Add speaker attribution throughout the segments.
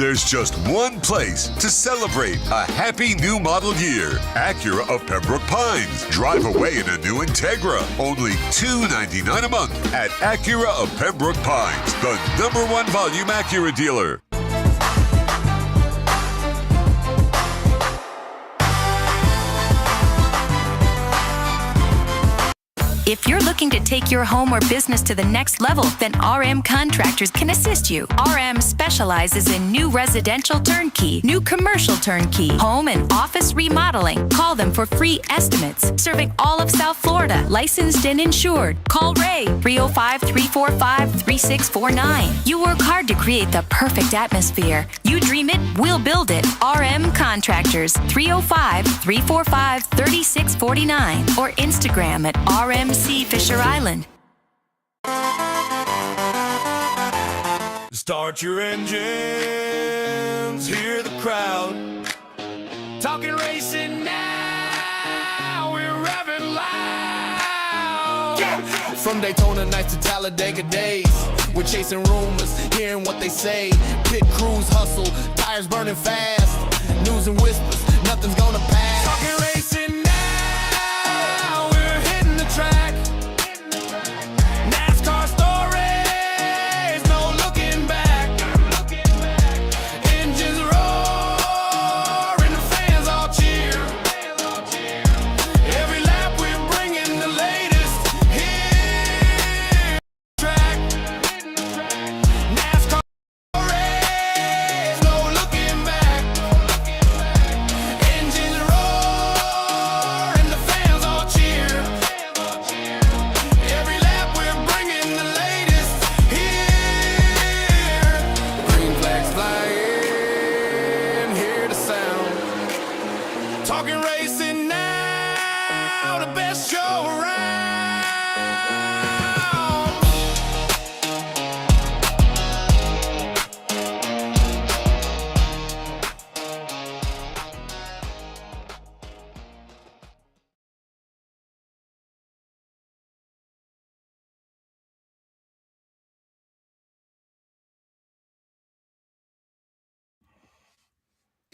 Speaker 1: There's just one place to celebrate a happy new model year. Acura of Pembroke Pines. Drive away in a new Integra. Only $299 a month at Acura of Pembroke Pines, the #1 volume Acura dealer.
Speaker 2: If you're looking to take your home or business to the next level, then RM Contractors can assist you. RM specializes in new residential turnkey, new commercial turnkey, home and office remodeling. Call them for free estimates. Serving all of South Florida, licensed and insured. Call Ray, 305-345-3649. You work hard to create the perfect atmosphere. You dream it, we'll build it. RM Contractors, 305-345-3649. Or Instagram at RMC Fisher Island.
Speaker 3: Start your engines, hear the crowd. Talking racing now, we're revving loud. Yeah. From Daytona nights to Talladega days, we're chasing rumors, hearing what they say. Pit crews hustle, tires burning fast. News and whispers, nothing's gonna pass. Talking racing now, we're hitting the track. NASCAR stories, no looking back. Engines roar and the fans all cheer. Every lap we're bringing the latest hit track. NASCAR stories, no looking back. Engines roar and the fans all cheer. Every lap we're bringing the latest here. Green flags flying, hear the sound. Talking racing now, the best show around.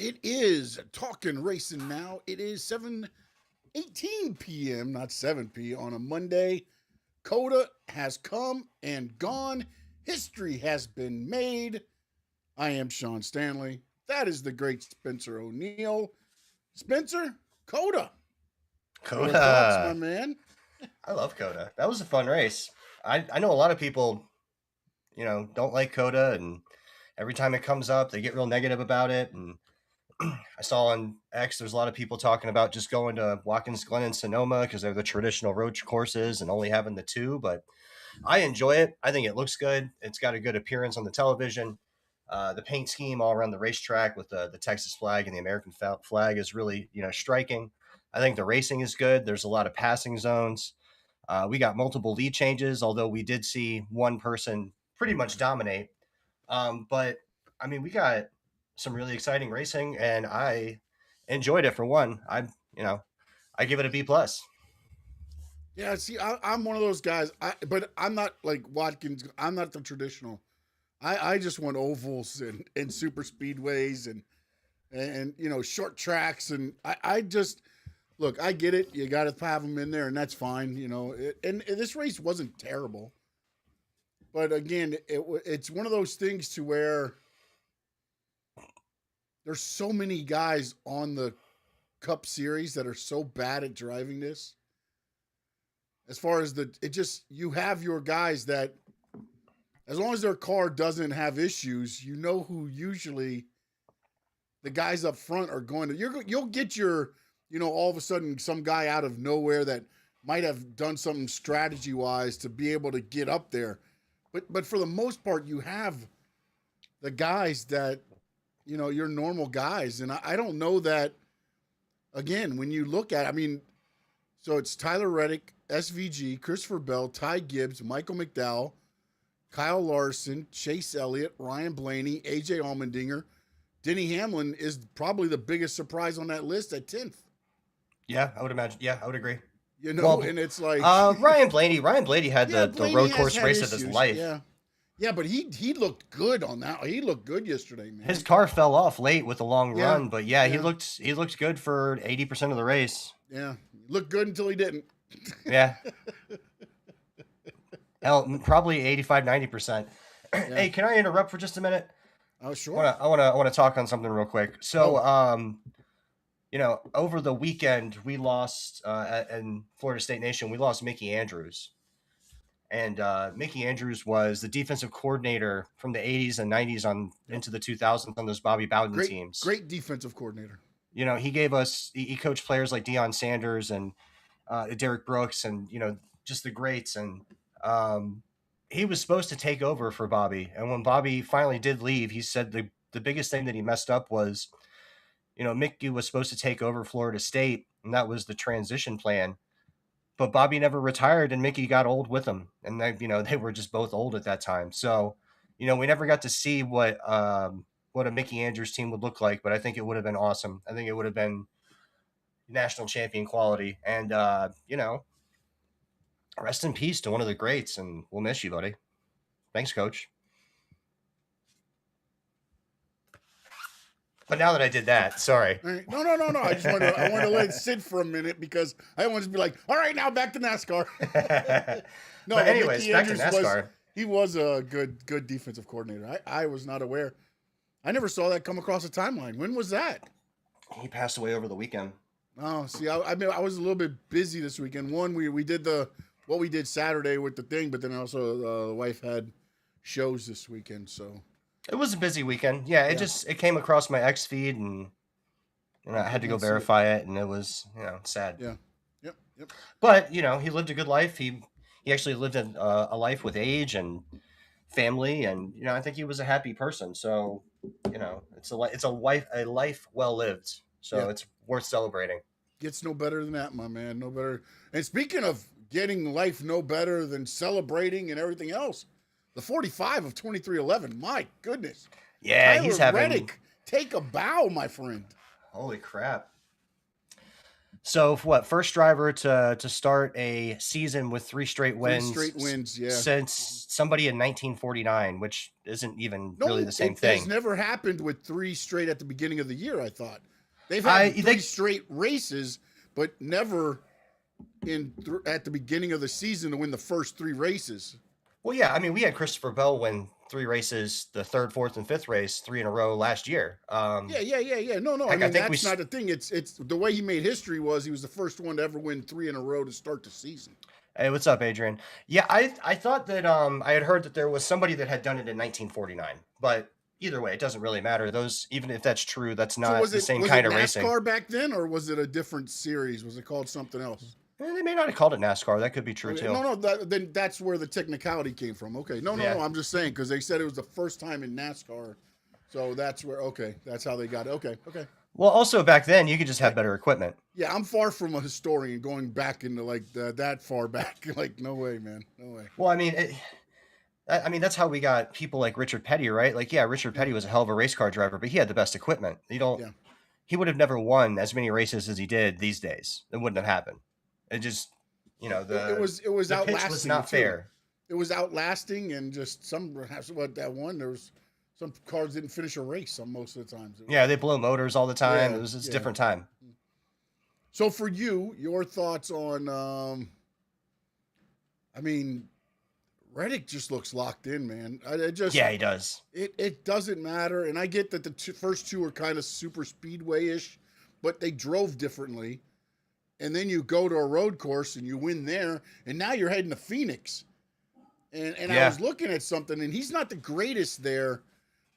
Speaker 4: It is Talking Racing now. It is 7:18 p.m., not 7 p.m. on a Monday. COTA has come and gone. History has been made. I am Sean Stanley. That is the great Spencer O'Neill. Spencer, COTA. Your thoughts, my
Speaker 5: COTA.
Speaker 4: man?
Speaker 5: I love COTA. That was a fun race. I know a lot of people, don't like COTA, and every time it comes up, they get real negative about it. And I saw on X, there's a lot of people talking about just going to Watkins Glen and Sonoma because they're the traditional road courses and only having the two. But I enjoy it. I think it looks good. It's got a good appearance on the television. The paint scheme all around the racetrack with the Texas flag and the American flag is really, striking. I think the racing is good. There's a lot of passing zones. We got multiple lead changes, although we did see one person pretty much dominate. But I mean, we got some really exciting racing, and I enjoyed it for one. I give it a B plus.
Speaker 4: Yeah, see, I'm one of those guys, but I'm not like Watkins. I'm not the traditional. I just want ovals and super speedways and short tracks, and I just look. I get it. You got to have them in there, and that's fine. And this race wasn't terrible, but again, it's one of those things to where there's so many guys on the Cup Series that are so bad at driving this. As far as you have your guys that, as long as their car doesn't have issues, who usually the guys up front are going to. You'll get your, all of a sudden some guy out of nowhere that might have done something strategy wise to be able to get up there, but for the most part, you have the guys that, your normal guys, and I don't know that. Again, when you look at, so it's Tyler Reddick, SVG, Christopher Bell, Ty Gibbs, Michael McDowell, Kyle Larson, Chase Elliott, Ryan Blaney, AJ Allmendinger. Denny Hamlin is probably the biggest surprise on that list at 10th.
Speaker 5: Yeah, I would imagine. Yeah, I would agree.
Speaker 4: And it's like
Speaker 5: Ryan Blaney. Ryan Blaney had the
Speaker 4: Blaney
Speaker 5: road
Speaker 4: has
Speaker 5: course
Speaker 4: had
Speaker 5: race
Speaker 4: issues.
Speaker 5: of his life.
Speaker 4: Yeah, Yeah, but he looked good on that. He looked good yesterday, man.
Speaker 5: His car fell off late with a long
Speaker 4: Yeah,
Speaker 5: run, but yeah,
Speaker 4: yeah.
Speaker 5: he looked good for 80% of the race.
Speaker 4: Yeah, looked good until he didn't.
Speaker 5: Yeah. Hell, probably 85, 90%.
Speaker 4: Yeah.
Speaker 5: Hey, can I interrupt for just a minute?
Speaker 4: Oh, sure.
Speaker 5: I want to talk on something real quick. So, over the weekend we lost in Florida State Nation, we lost Mickey Andrews. And Mickey Andrews was the defensive coordinator from the 80s and 90s on into the 2000s on those Bobby Bowden teams.
Speaker 4: Great defensive coordinator.
Speaker 5: He coached players like Deion Sanders and Derek Brooks and, just the greats. And he was supposed to take over for Bobby. And when Bobby finally did leave, he said the biggest thing that he messed up was, Mickey was supposed to take over Florida State, and that was the transition plan. But Bobby never retired, and Mickey got old with him. And they were just both old at that time. So, we never got to see what a Mickey Andrews team would look like, but I think it would have been awesome. I think it would have been national champion quality. And, rest in peace to one of the greats, and we'll miss you, buddy. Thanks, Coach. But now that I did that, sorry.
Speaker 4: Right. No. I wanted to let it sit for a minute because I want to be like, all right, now back to NASCAR. No,
Speaker 5: but anyways, back to NASCAR.
Speaker 4: He was a good defensive coordinator. I was not aware. I never saw that come across the timeline. When was that?
Speaker 5: He passed away over the weekend.
Speaker 4: Oh, see, I was a little bit busy this weekend. One, we did what we did Saturday with the thing, but then also the wife had shows this weekend, so.
Speaker 5: It was a busy weekend. Yeah, it came across my X feed, and I had to go verify it, and it was sad.
Speaker 4: Yeah, yep.
Speaker 5: But he lived a good life. He actually lived a life with age and family, and I think he was a happy person. So it's a life well lived. So it's worth celebrating.
Speaker 4: Gets no better than that, my man. No better. And speaking of getting life no better than celebrating and everything else. The 45 of 2311. My goodness.
Speaker 5: Yeah,
Speaker 4: Tyler
Speaker 5: he's having
Speaker 4: Reddick, take a bow, my friend.
Speaker 5: Holy crap. So first driver to start a season with 3 straight wins.
Speaker 4: 3 straight wins, yeah.
Speaker 5: Since somebody in 1949, which isn't even really the same thing.
Speaker 4: It's never happened with 3 straight at the beginning of the year, I thought. They've had 3 straight races, but never at the beginning of the season to win the first 3 races.
Speaker 5: Well, yeah, I mean, we had Christopher Bell win 3 races, the 3rd, 4th, and 5th race, 3 in a row last year.
Speaker 4: Yeah. No.
Speaker 5: Heck,
Speaker 4: I mean, that's not the thing. It's the way he made history was he was the first one to ever win 3 in a row to start the season.
Speaker 5: Hey, what's up, Adrian? Yeah, I thought that I had heard that there was somebody that had done it in 1949, but either way, it doesn't really matter. Even if that's true, that's not the same kind of racing.
Speaker 4: Was it NASCAR back then, or was it a different series? Was it called something else?
Speaker 5: They may not have called it NASCAR. That could be true, too.
Speaker 4: No, then that's where the technicality came from. Okay. No, I'm just saying, because they said it was the first time in NASCAR. So that's where, that's how they got it. Okay.
Speaker 5: Well, also back then, you could just have better equipment.
Speaker 4: Yeah, I'm far from a historian going back into that far back. Like, no way, man. No way.
Speaker 5: Well, I mean, that's how we got people like Richard Petty, right? Like, yeah, Richard Petty was a hell of a race car driver, but he had the best equipment. He would have never won as many races as he did these days. It wouldn't have happened. It just, it was
Speaker 4: outlasting.
Speaker 5: Pitch was not fair.
Speaker 4: It was outlasting, and just that one. There was some cars didn't finish a race on most of the times.
Speaker 5: They blow motors all the time. It was a different time.
Speaker 4: So for you, your thoughts on? Reddick just looks locked in, man.
Speaker 5: He does.
Speaker 4: It doesn't matter, and I get that the first 2 are kind of super speedway-ish, but they drove differently. And then you go to a road course and you win there, and now you're heading to Phoenix. And I was looking at something, and he's not the greatest there,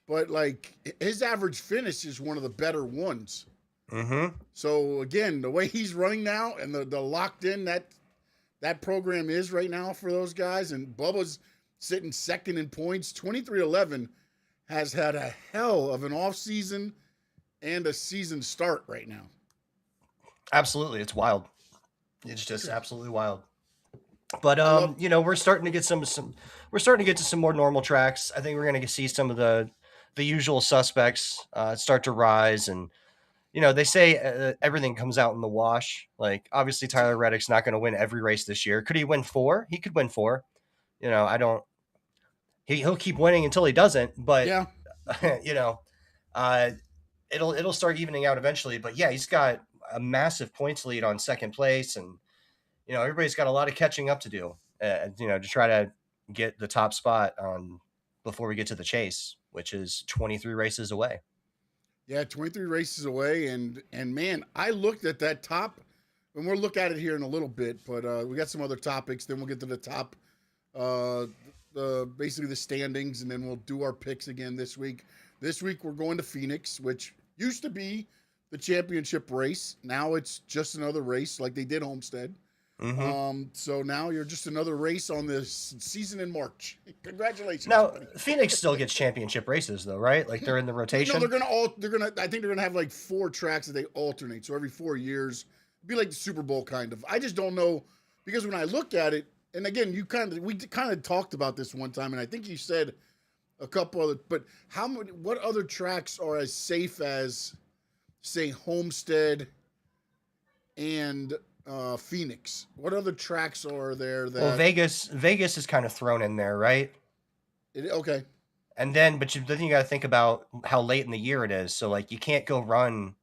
Speaker 4: but like his average finish is one of the better ones.
Speaker 5: Mm-hmm.
Speaker 4: So again, the way he's running now and the locked in that program is right now for those guys, and Bubba's sitting second in points. 2311 has had a hell of an off season and a season start right now.
Speaker 5: Absolutely. It's wild. It's just absolutely wild. But, we're starting to get we're starting to get to some more normal tracks. I think we're going to see some of the usual suspects start to rise. And, they say everything comes out in the wash. Like, obviously, Tyler Reddick's not going to win every race this year. Could he win 4? He could win 4. He he'll keep winning until he doesn't. But
Speaker 4: Yeah.
Speaker 5: you know, it'll start evening out eventually. But yeah, he's got a massive points lead on second place, and everybody's got a lot of catching up to do. To try to get the top spot on before we get to the chase, which is 23 races away.
Speaker 4: Yeah, 23 races away, and man, I looked at that top, and we'll look at it here in a little bit, but we got some other topics. Then we'll get to the top, basically the standings, and then we'll do our picks again this week. This week we're going to Phoenix, which used to be the championship race. Now it's just another race, like they did Homestead.
Speaker 5: Mm-hmm.
Speaker 4: So now you're just another race on this season in March. Congratulations.
Speaker 5: Now
Speaker 4: buddy.
Speaker 5: Phoenix still gets championship races though, right? Like they're in the rotation.
Speaker 4: No, I think they're gonna have like 4 tracks that they alternate. So every 4 years, be like the Super Bowl kind of. I just don't know, because when I look at it, and again, we kind of talked about this one time, and I think you said a couple other, but what other tracks are as safe as, say, Homestead and Phoenix? What other tracks are there that?
Speaker 5: Well, Vegas is kind of thrown in there, right?
Speaker 4: Okay.
Speaker 5: And then, but then you got to think about how late in the year it is. So like, you can't go run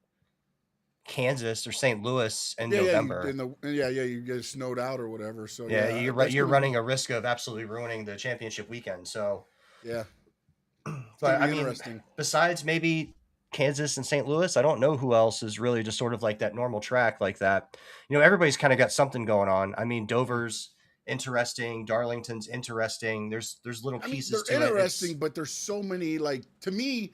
Speaker 5: Kansas or St. Louis in November.
Speaker 4: You get snowed out or whatever. So
Speaker 5: you're running a risk of absolutely ruining the championship weekend. So
Speaker 4: yeah.
Speaker 5: But I mean, besides maybe Kansas and St. Louis, I don't know who else is really just sort of like that normal track like that. Everybody's kind of got something going on. I mean, Dover's interesting, Darlington's interesting. There's little pieces to it.
Speaker 4: They're interesting, but there's so many, like, to me,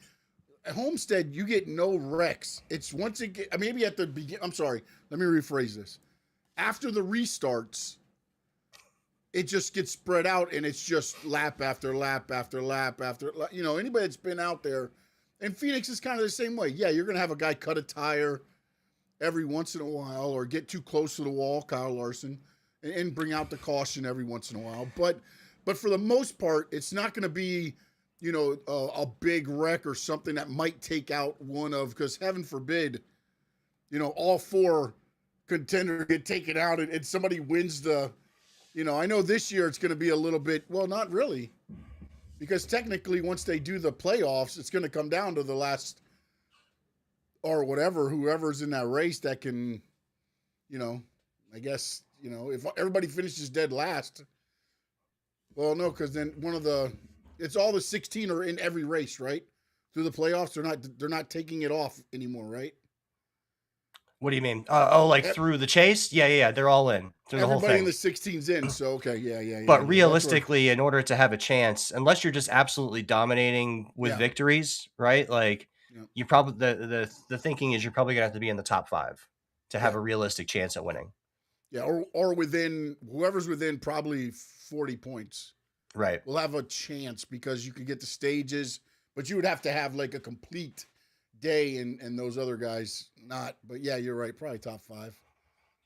Speaker 4: at Homestead, you get no wrecks. It's once it get, maybe at the beginning, I'm sorry, let me rephrase this. After the restarts, it just gets spread out, and it's just lap after lap after lap after, anybody that's been out there. And Phoenix is kind of the same way. Yeah, you're going to have a guy cut a tire every once in a while, or get too close to the wall, Kyle Larson, and bring out the caution every once in a while. But for the most part, it's not going to be, a big wreck or something that might take out one of, because heaven forbid, all 4 contenders get taken out and somebody wins the, I know this year it's going to be a little bit, well, not really. Because technically, once they do the playoffs, it's going to come down to the last, or whoever's in that race that can, I guess, if everybody finishes dead last. Well, no, because then it's all the 16 are in every race, right? Through the playoffs, they're not taking it off anymore, right?
Speaker 5: What do you mean? Through the chase? Yeah, they're all in through the whole thing.
Speaker 4: Everybody in the 16's in, so okay, yeah.
Speaker 5: But realistically, in order to have a chance, unless you're just absolutely dominating with victories, right? Like you probably the thinking is you're probably gonna have to be in the top 5 to have a realistic chance at winning.
Speaker 4: Yeah, or within whoever's within probably 40 points.
Speaker 5: Right.
Speaker 4: Will have a chance, because you could get the stages, but you would have to have like a complete day, and those other guys not. But yeah, you're right, probably top 5.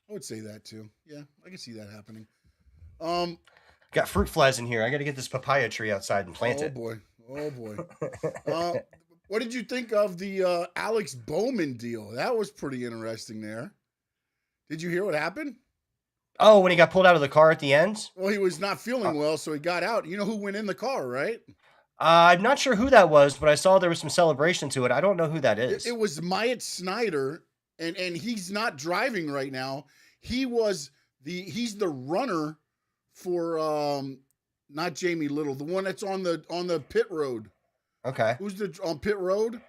Speaker 4: I would say that too. Yeah, I can see that happening.
Speaker 5: Got fruit flies in here. I got to get this papaya tree outside and plant it.
Speaker 4: Oh boy. What did you think of the Alex Bowman deal? That was pretty interesting there. Did you hear what happened?
Speaker 5: Oh, when he got pulled out of the car at the end?
Speaker 4: Well, he was not feeling well, so he got out. You know who went in the car, right?
Speaker 5: I'm not sure who that was, but I saw there was some celebration to it. I don't know who that is.
Speaker 4: It was Myatt Snyder, and he's not driving right now. He's the runner for not Jamie Little, the one that's on the pit road.
Speaker 5: Okay.
Speaker 4: Who's on pit road?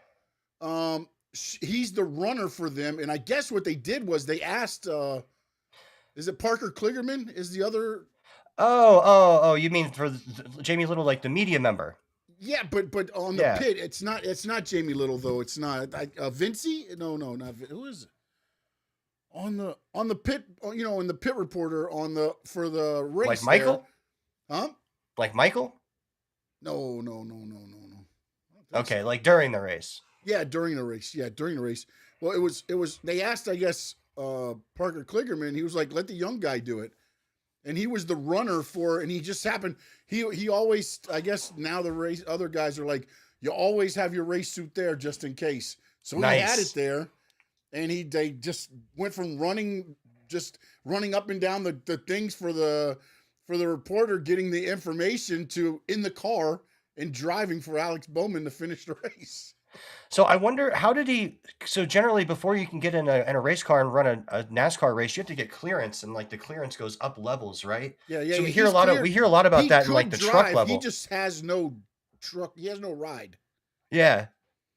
Speaker 4: He's the runner for them, and I guess what they did was they asked, is it Parker Kligerman? Is the other?
Speaker 5: Oh! You mean for Jamie Little, like the media member?
Speaker 4: Yeah, but on the pit, it's not Jamie Little though. It's not Vincey. No, not who is it? On the pit, in the pit reporter for the race.
Speaker 5: Like Michael?
Speaker 4: There. Huh?
Speaker 5: Like Michael?
Speaker 4: No.
Speaker 5: Okay, like during the race.
Speaker 4: Yeah, during the race. Well, it was. They asked, I guess, Parker Kligerman. He was like, "Let the young guy do it," and he was the runner and he just happened. He always, I guess, now the race other guys are like, you always have your race suit there just in case. So he had it there, and they just went from running up and down the things for for the reporter getting the information to in the car and driving for Alex Bowman to finish the race.
Speaker 5: So I wonder, how did he? So generally, before you can get in a race car and run a NASCAR race, you have to get clearance, and like the clearance goes up levels, right?
Speaker 4: Yeah, yeah.
Speaker 5: So we
Speaker 4: He's
Speaker 5: hear a lot of about
Speaker 4: He
Speaker 5: that in
Speaker 4: could
Speaker 5: like the truck
Speaker 4: drive.
Speaker 5: level.
Speaker 4: He just has no truck. He has no ride.
Speaker 5: Yeah,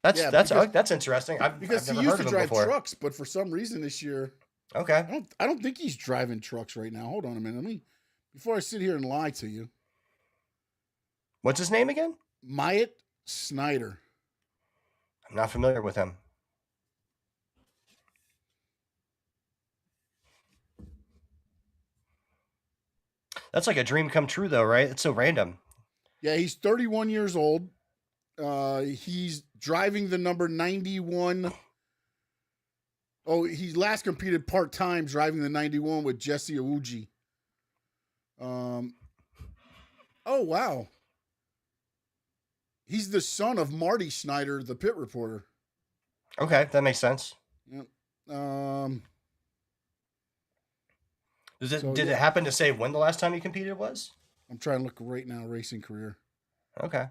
Speaker 5: that's
Speaker 4: Yeah,
Speaker 5: that's interesting. I've
Speaker 4: Because
Speaker 5: never
Speaker 4: he used
Speaker 5: heard
Speaker 4: to
Speaker 5: of him
Speaker 4: drive
Speaker 5: before.
Speaker 4: trucks, but for some reason this year,
Speaker 5: Okay,
Speaker 4: I don't think he's driving trucks right now. Hold on a minute. Let me before I sit here and lie to you.
Speaker 5: what's his name again?
Speaker 4: Myatt Snyder.
Speaker 5: I'm not familiar with him. That's like a dream come true, though, right? It's so random.
Speaker 4: Yeah, he's 31 years old. He's driving the number 91. Oh, he last competed part-time driving the 91 with Jesse Awuji. Oh, wow. He's the son of Marty Snyder, the pit reporter.
Speaker 5: Okay, that makes sense.
Speaker 4: Yep.
Speaker 5: Did it happen to say when the last time he competed was?
Speaker 4: I'm trying to look right now, racing career.
Speaker 5: Okay.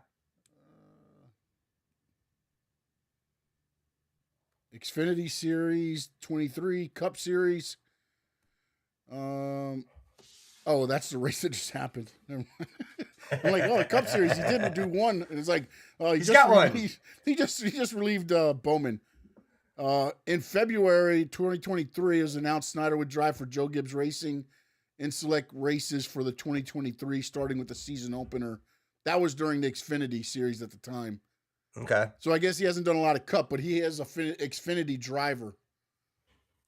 Speaker 4: Xfinity Series 23, Cup Series. Oh, that's the race that just happened. Never mind. I'm like, oh, the Cup Series. He didn't do one, and it's like, oh,
Speaker 5: He's got one.
Speaker 4: He just relieved Bowman. In February 2023, it was announced Snyder would drive for Joe Gibbs Racing in select races for the 2023, starting with the season opener. That was during the Xfinity Series at the time.
Speaker 5: Okay.
Speaker 4: So I guess he hasn't done a lot of Cup, but he is a Xfinity driver.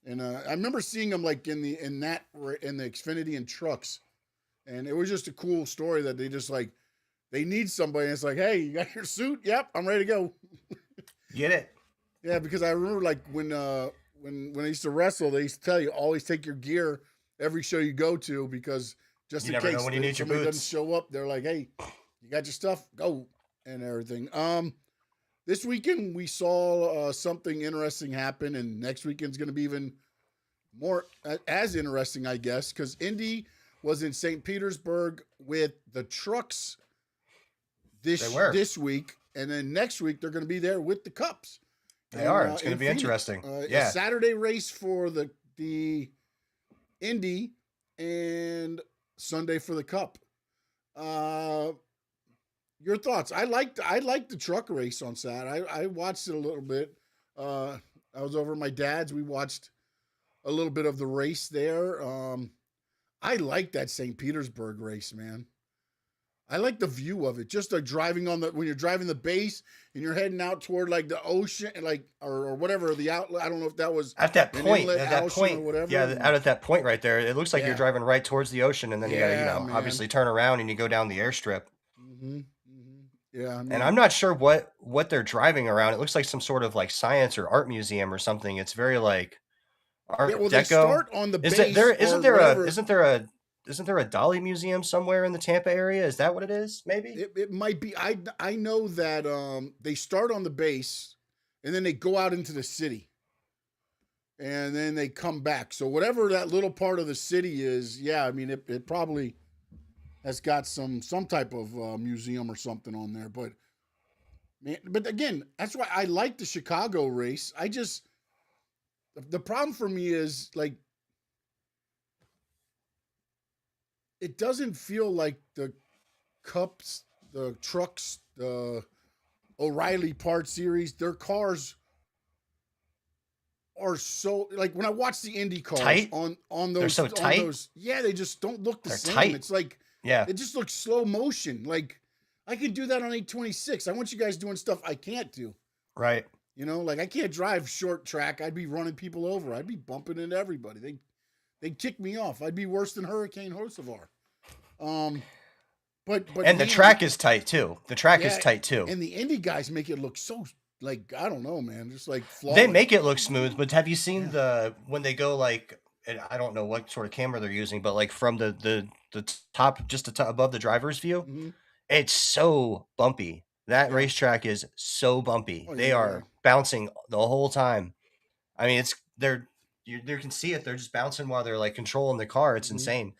Speaker 4: And I remember seeing him like in the Xfinity and trucks, and it was just a cool story that they just like they need somebody. And it's like, hey, you got your suit? Yep, I'm ready to go.
Speaker 5: Get it?
Speaker 4: Yeah, because I remember like when I used to wrestle, they used to tell you always take your gear every show you go to because just
Speaker 5: You
Speaker 4: in
Speaker 5: never
Speaker 4: case
Speaker 5: know when you need your
Speaker 4: somebody
Speaker 5: boots.
Speaker 4: doesn't show up, they're like, hey, you got your stuff? Go and everything. This weekend we saw something interesting happen, and next weekend's going to be even more as interesting, I guess, because Indy was in St. Petersburg with the trucks this week, and then next week they're going to be there with the Cups.
Speaker 5: They are. It's going to be interesting.
Speaker 4: A Saturday race for the Indy and Sunday for the Cup. Your thoughts? I liked the truck race on Saturday. I watched it a little bit. I was over at my dad's. We watched a little bit of the race there. I like that St. Petersburg race, man. I like the view of it. Just like driving when you're driving the base and you're heading out toward like the ocean, like or whatever the outlet. I don't know if that was
Speaker 5: at that point. At that point,
Speaker 4: or whatever.
Speaker 5: Yeah, out at that point right there, it looks like you're driving right towards the ocean, and then you got to obviously turn around and you go down the airstrip.
Speaker 4: Mm-hmm. Yeah,
Speaker 5: and I'm not sure what they're driving around. It looks like some sort of like science or art museum or something. It's very like Art Deco.
Speaker 4: They start on the base.
Speaker 5: Isn't there a Dolly museum somewhere in the Tampa area? Is that what it is? Maybe
Speaker 4: it might be. I know that they start on the base and then they go out into the city and then they come back. So whatever that little part of the city is, I mean it probably has got some type of museum or something on there. But man, but again, that's why I like the Chicago race. The problem for me is like it doesn't feel like the Cups, the trucks, the O'Reilly Part Series, their cars are so like when I watch the Indy cars
Speaker 5: tight?
Speaker 4: on those,
Speaker 5: they're so tight.
Speaker 4: They just don't look the same.
Speaker 5: Tight.
Speaker 4: It's like it just looks slow motion. Like I can do that on 826. I want you guys doing stuff I can't do.
Speaker 5: Right.
Speaker 4: You know, like I can't drive short track. I'd be running people over. I'd be bumping into everybody. They'd kick me off. I'd be worse than Hurricane Hocevar. But
Speaker 5: the track is tight too. The track is tight too.
Speaker 4: And the Indy guys make it look so like I don't know, man. Just like flawless.
Speaker 5: They make it look smooth, but have you seen when they go like? And I don't know what sort of camera they're using, but like from the top, just above the driver's view, it's so bumpy. That racetrack is so bumpy. They are bouncing the whole time. I mean, you can see it. They're just bouncing while they're like controlling the car. It's insane.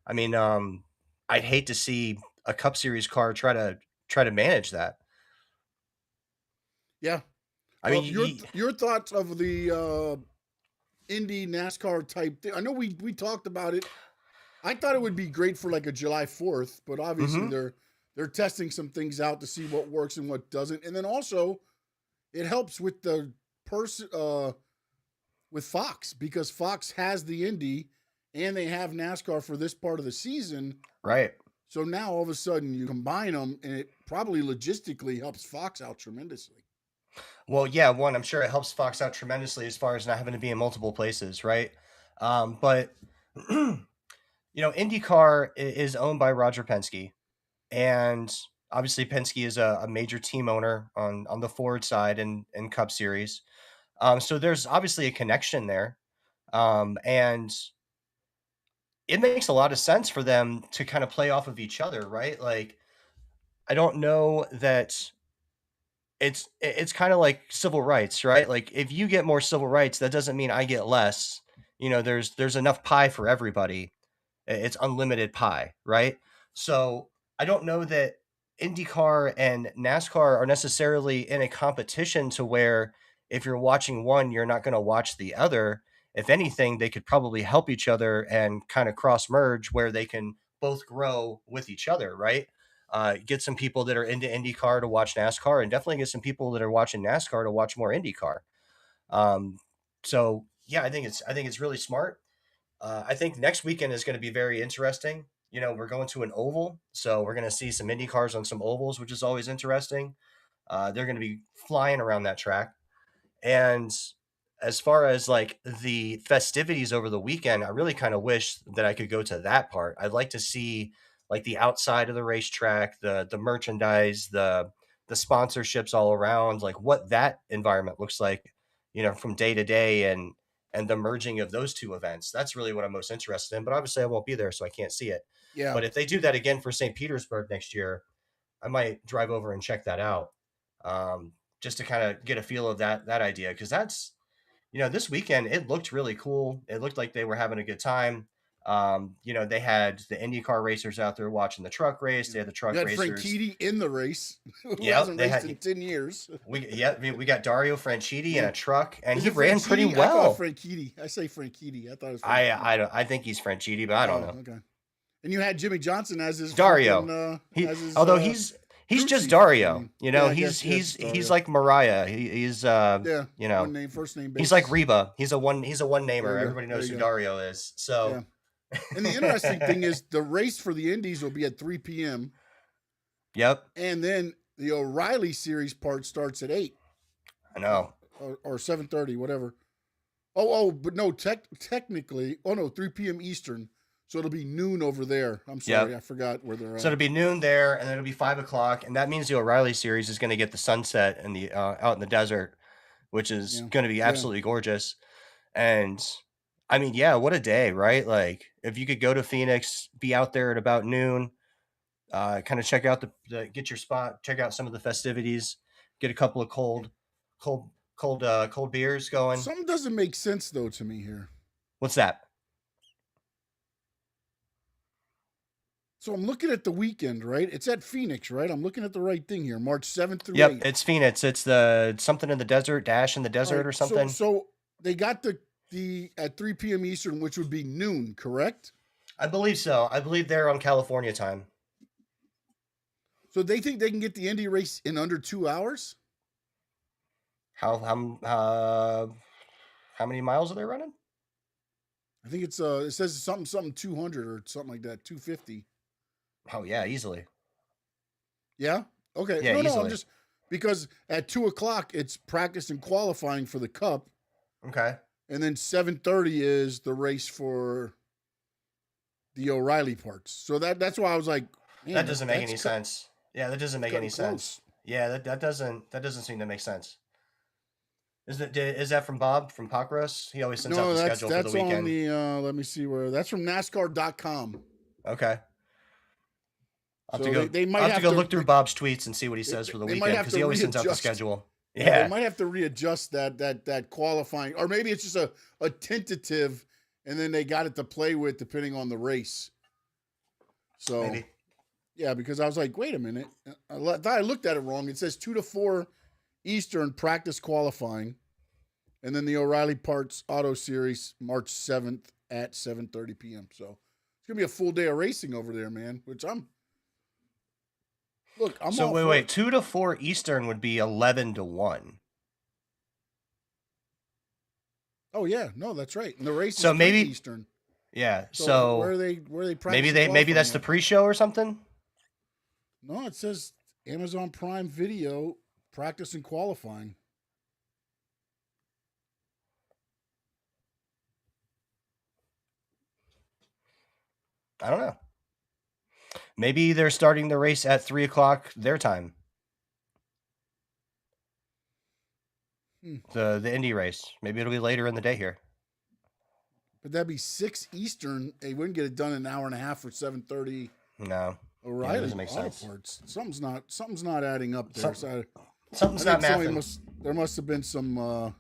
Speaker 5: I mean, I'd hate to see a Cup Series car try to manage that.
Speaker 4: Yeah.
Speaker 5: I
Speaker 4: Well,
Speaker 5: mean,
Speaker 4: your thoughts of the Indy NASCAR type thing. I know we talked about it. I thought it would be great for like a July 4th, but obviously they're testing some things out to see what works and what doesn't. And then also it helps with the person with Fox, because Fox has the Indy and they have NASCAR for this part of the season.
Speaker 5: right.
Speaker 4: So now all of a sudden you combine them, and it probably logistically helps Fox out tremendously.
Speaker 5: Well, yeah, one, I'm sure it helps Fox out tremendously as far as not having to be in multiple places, right? But IndyCar is owned by Roger Penske, and obviously Penske is a major team owner on the Ford side and Cup Series. So there's obviously a connection there, and it makes a lot of sense for them to kind of play off of each other, right? Like, I don't know that it's kind of like civil rights, right? Like, if you get more civil rights, that doesn't mean I get less. There's enough pie for everybody. It's unlimited pie, right? So I don't know that IndyCar and NASCAR are necessarily in a competition to where if you're watching one, you're not going to watch the other. If anything, they could probably help each other and kind of cross merge where they can both grow with each other, right? Get some people that are into IndyCar to watch NASCAR, and definitely get some people that are watching NASCAR to watch more IndyCar. Um, so yeah, I think it's really smart. I think next weekend is going to be very interesting. We're going to an oval, so we're going to see some Indy cars on some ovals, which is always interesting. They're going to be flying around that track. And as far as like the festivities over the weekend, I really kind of wish that I could go to that part. I'd like to see like the outside of the racetrack, the merchandise, the sponsorships all around, like what that environment looks like, from day to day, and the merging of those two events. That's really what I'm most interested in. But obviously I won't be there, so I can't see it.
Speaker 4: Yeah.
Speaker 5: But if they do that again for St. Petersburg next year, I might drive over and check that out. Just to kind of get a feel of that idea, because that's this weekend it looked really cool. It looked like they were having a good time. They had the IndyCar racers out there watching the truck race. They had the truck
Speaker 4: You had
Speaker 5: racers.
Speaker 4: Franchitti in the race, who
Speaker 5: Yep,
Speaker 4: hasn't
Speaker 5: they
Speaker 4: raced
Speaker 5: had-
Speaker 4: in 10 years.
Speaker 5: We got Dario Franchitti in
Speaker 4: Yeah.
Speaker 5: a truck, and
Speaker 4: Is
Speaker 5: he
Speaker 4: it
Speaker 5: ran
Speaker 4: Franchitti?
Speaker 5: pretty
Speaker 4: I
Speaker 5: well.
Speaker 4: thought Franchitti. I say Franchitti. I thought it was
Speaker 5: I
Speaker 4: Franchitti.
Speaker 5: I don't. I think he's Franchitti, but I don't know.
Speaker 4: Okay. And you had Jimmy Johnson as his
Speaker 5: Dario.
Speaker 4: freaking, as his,
Speaker 5: Although he's
Speaker 4: crew
Speaker 5: just
Speaker 4: chief.
Speaker 5: Dario.
Speaker 4: I mean, yeah, I
Speaker 5: he's
Speaker 4: guess, yeah,
Speaker 5: he's
Speaker 4: Dario.
Speaker 5: he's like Mariah. He's
Speaker 4: Yeah.
Speaker 5: you know
Speaker 4: One name, first name.
Speaker 5: he's
Speaker 4: basis.
Speaker 5: like Reba. He's a one
Speaker 4: There
Speaker 5: namer.
Speaker 4: you go.
Speaker 5: Everybody knows
Speaker 4: There
Speaker 5: who
Speaker 4: you go.
Speaker 5: Dario is. So
Speaker 4: Yeah. And the interesting thing is the race for the Indies will be at 3 p.m.
Speaker 5: Yep,
Speaker 4: and then the O'Reilly series part starts at 8
Speaker 5: I know.
Speaker 4: or 7:30, whatever. Oh, but no, technically, 3 p.m. Eastern. So it'll be noon over there. I'm sorry,
Speaker 5: Yep.
Speaker 4: I forgot where they're at.
Speaker 5: So it'll be noon there, and then it'll be 5 o'clock, and that means the O'Reilly series is going to get the sunset and the out in the desert, which is
Speaker 4: Yeah.
Speaker 5: going to be
Speaker 4: Yeah.
Speaker 5: absolutely gorgeous. And I mean, yeah, what a day, right? Like, if you could go to Phoenix, be out there at about noon, kind of check out get your spot, check out some of the festivities, get a couple of cold beers going.
Speaker 4: Something doesn't make sense though to me here.
Speaker 5: What's that?
Speaker 4: So I'm looking at the weekend, right? It's at Phoenix, right? I'm looking at the right thing here. March 7th through
Speaker 5: Yep,
Speaker 4: 8th.
Speaker 5: it's Phoenix. It's the something in the desert, dash in the
Speaker 4: All
Speaker 5: desert
Speaker 4: right,
Speaker 5: or something.
Speaker 4: So they got the at 3 p.m. Eastern, which would be noon, correct?
Speaker 5: I believe so. I believe they're on California time.
Speaker 4: So they think they can get the Indy race in under 2 hours?
Speaker 5: How many miles are they running?
Speaker 4: I think it's it says something 200 or something like that, 250.
Speaker 5: Oh yeah, easily.
Speaker 4: Yeah. Okay.
Speaker 5: Yeah,
Speaker 4: no, I'm
Speaker 5: easily.
Speaker 4: just because at 2:00 it's practice and qualifying for the Cup,
Speaker 5: Okay.
Speaker 4: and then 7:30 is the race for the O'Reilly parts. So that's why I was like, man,
Speaker 5: That doesn't make
Speaker 4: that's
Speaker 5: any
Speaker 4: cut-
Speaker 5: sense. Yeah, that doesn't make
Speaker 4: cutting
Speaker 5: any sense.
Speaker 4: close.
Speaker 5: Yeah, that doesn't seem to make sense. Is that from Bob from Pacros? He always sends out
Speaker 4: No,
Speaker 5: the
Speaker 4: that's
Speaker 5: schedule for the
Speaker 4: on
Speaker 5: weekend.
Speaker 4: the let me see where that's from NASCAR.com.
Speaker 5: Okay. I'll
Speaker 4: So
Speaker 5: have to go.
Speaker 4: they might
Speaker 5: I'll have to go
Speaker 4: to-
Speaker 5: look through Bob's tweets and see what he says for the
Speaker 4: they might
Speaker 5: weekend,
Speaker 4: have
Speaker 5: because
Speaker 4: to
Speaker 5: he always sends out the
Speaker 4: readjust.
Speaker 5: schedule.
Speaker 4: They
Speaker 5: Yeah.
Speaker 4: might have to readjust that qualifying, or maybe it's just a tentative, and then they got it to play with depending on the race. So,
Speaker 5: Maybe.
Speaker 4: yeah, because I was like, wait a minute. I thought I looked at it wrong. It says 2 to 4 Eastern practice qualifying. And then the O'Reilly Parts Auto Series, March 7th at 7:30 p.m. So it's going to be a full day of racing over there, man, which I'm
Speaker 5: So
Speaker 4: all
Speaker 5: wait,
Speaker 4: for
Speaker 5: 2 to 4 Eastern would be 11 to 1.
Speaker 4: Oh, yeah. No, that's right. And the race
Speaker 5: So
Speaker 4: is
Speaker 5: maybe
Speaker 4: Eastern.
Speaker 5: Yeah.
Speaker 4: So,
Speaker 5: So
Speaker 4: where are they
Speaker 5: maybe
Speaker 4: practicing
Speaker 5: maybe that's the
Speaker 4: qualifying
Speaker 5: pre-show or something.
Speaker 4: at? No, it says Amazon Prime Video practice and qualifying.
Speaker 5: I don't know. Maybe they're starting the race at 3:00 their time. The Indy race. Maybe it'll be later in the day here.
Speaker 4: But that'd be 6 Eastern. They wouldn't get it done in an hour and a half for 7:30.
Speaker 5: No.
Speaker 4: O'Reilly
Speaker 5: doesn't make
Speaker 4: Auto
Speaker 5: sense.
Speaker 4: Parts. Something's not adding up there.
Speaker 5: Something's
Speaker 4: I
Speaker 5: not
Speaker 4: think somebody
Speaker 5: mathing.
Speaker 4: there must have been some.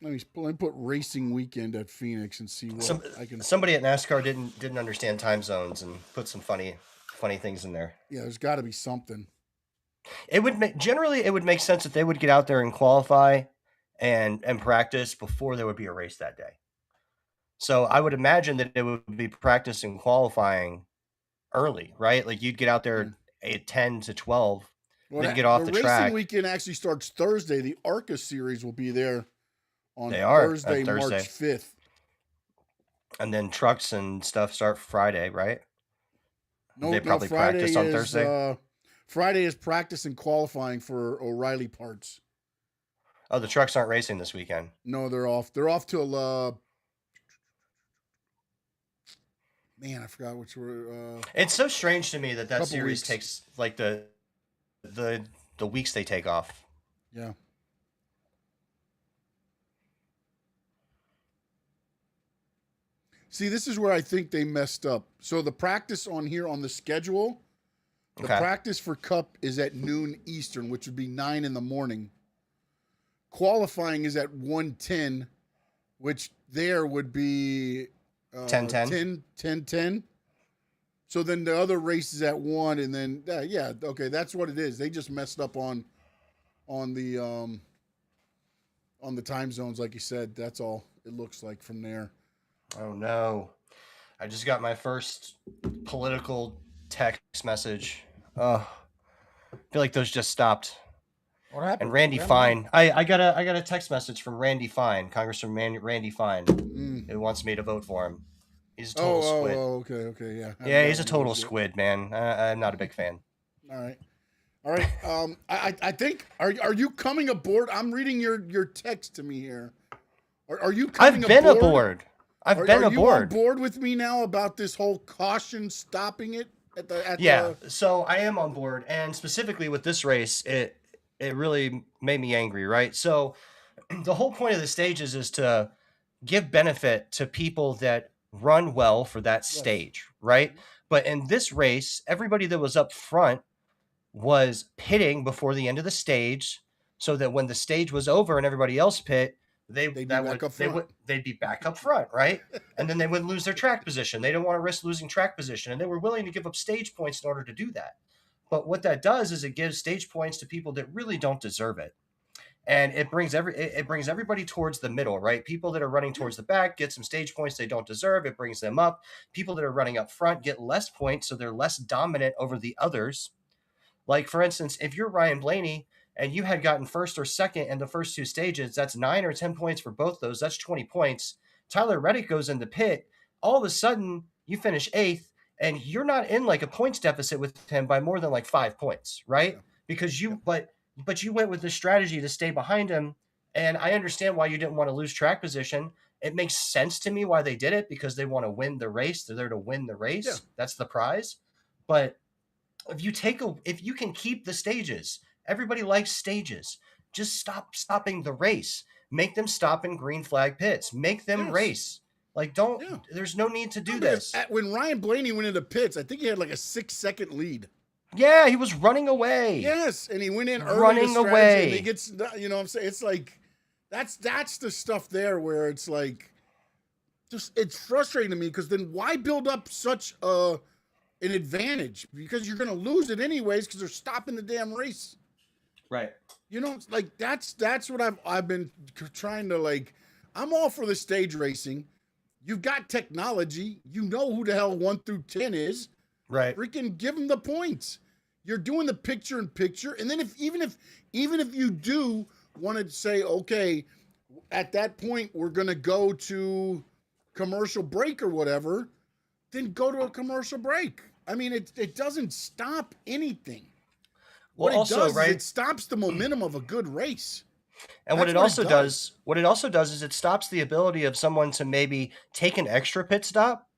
Speaker 4: Let me put racing weekend at Phoenix and see what I can.
Speaker 5: Somebody at NASCAR didn't understand time zones and put some funny things in there.
Speaker 4: Yeah, there's got to be something.
Speaker 5: It would make sense if they would get out there and qualify and practice before there would be a race that day. So I would imagine that it would be practice and qualifying early, right? Like you'd get out there at 10 to 12, then get off the track.
Speaker 4: Racing weekend actually starts Thursday. The ARCA series will be there on
Speaker 5: Thursday.
Speaker 4: March 5th.
Speaker 5: And then trucks and stuff start Friday, right?
Speaker 4: No,
Speaker 5: they probably
Speaker 4: Friday
Speaker 5: practice on
Speaker 4: is,
Speaker 5: Thursday.
Speaker 4: Friday is practice and qualifying for O'Reilly Parts.
Speaker 5: Oh, the trucks aren't racing this weekend.
Speaker 4: No, they're off. They're off till man, I forgot which were.
Speaker 5: It's so strange to me that series
Speaker 4: weeks.
Speaker 5: takes like the weeks they take off.
Speaker 4: Yeah. See, this is where I think they messed up. So the practice on here on the schedule, the practice for Cup is at noon Eastern, which would be 9 in the morning. Qualifying is at 1:10, which there would be 10:10. So then the other race is at 1, and then okay, that's what it is. They just messed up on the time zones, like you said. That's all it looks like from there.
Speaker 5: Oh no. I just got my first political text message. Oh, I feel like those just stopped.
Speaker 4: What happened?
Speaker 5: And Randy Fine. I got a text message from Randy Fine, Congressman Randy Fine, who wants me to vote for him. He's a total squid.
Speaker 4: Oh, okay, yeah.
Speaker 5: Yeah, he's a total squid, man. I'm not a big fan.
Speaker 4: All right. I think are you coming aboard? I'm reading your text to me here. Are you coming aboard?
Speaker 5: I've been aboard. Are
Speaker 4: you on board with me now about this whole caution stopping it at the
Speaker 5: so I am on board, and specifically with this race, it really made me angry, right? So the whole point of the stages is to give benefit to people that run well for that stage, right? But in this race, everybody that was up front was pitting before the end of the stage, so that when the stage was over and everybody else pit, they'd be back up front, right? And then they wouldn't lose their track position. They don't want to risk losing track position, and they were willing to give up stage points in order to do that. But what that does is it gives stage points to people that really don't deserve it. And it brings everybody towards the middle, right? People that are running towards the back get some stage points they don't deserve. It brings them up. People that are running up front get less points, so they're less dominant over the others. Like, for instance, if you're Ryan Blaney and you had gotten first or second in the first 2 stages, that's 9 or 10 points for both those. That's 20 points. Tyler Reddick goes in the pit. All of a sudden, you finish 8th, and you're not in like a points deficit with him by more than like 5 points, right? Yeah. Because but you went with the strategy to stay behind him, and I understand why you didn't want to lose track position. It makes sense to me why they did it, because they want to win the race. They're there to win the race. Yeah. That's the prize. But if you can keep the stages, everybody likes stages. Just stop stopping the race. Make them stop in green flag pits. Make them race. Like, there's no need to do this.
Speaker 4: When Ryan Blaney went into pits, I think he had like a 6-second lead.
Speaker 5: Yeah, he was running away.
Speaker 4: Yes, and he went in early
Speaker 5: running away.
Speaker 4: And he gets, what I'm saying? It's like, that's the stuff there where it's like, just it's frustrating to me because then why build up such an advantage? Because you're going to lose it anyways because they're stopping the damn race.
Speaker 5: Right.
Speaker 4: You know, like that's what I've been trying to like. I'm all for the stage racing. You've got technology. You know who the hell 1 through 10 is.
Speaker 5: Right.
Speaker 4: Freaking give them the points. You're doing the picture in picture, and then even if you do want to say, okay, at that point we're gonna go to commercial break or whatever, then go to a commercial break. I mean, it doesn't stop anything.
Speaker 5: Well,
Speaker 4: What it
Speaker 5: also,
Speaker 4: does
Speaker 5: right.
Speaker 4: is it stops the momentum of a good race.
Speaker 5: And what
Speaker 4: That's
Speaker 5: it also does is it stops the ability of someone to maybe take an extra pit stop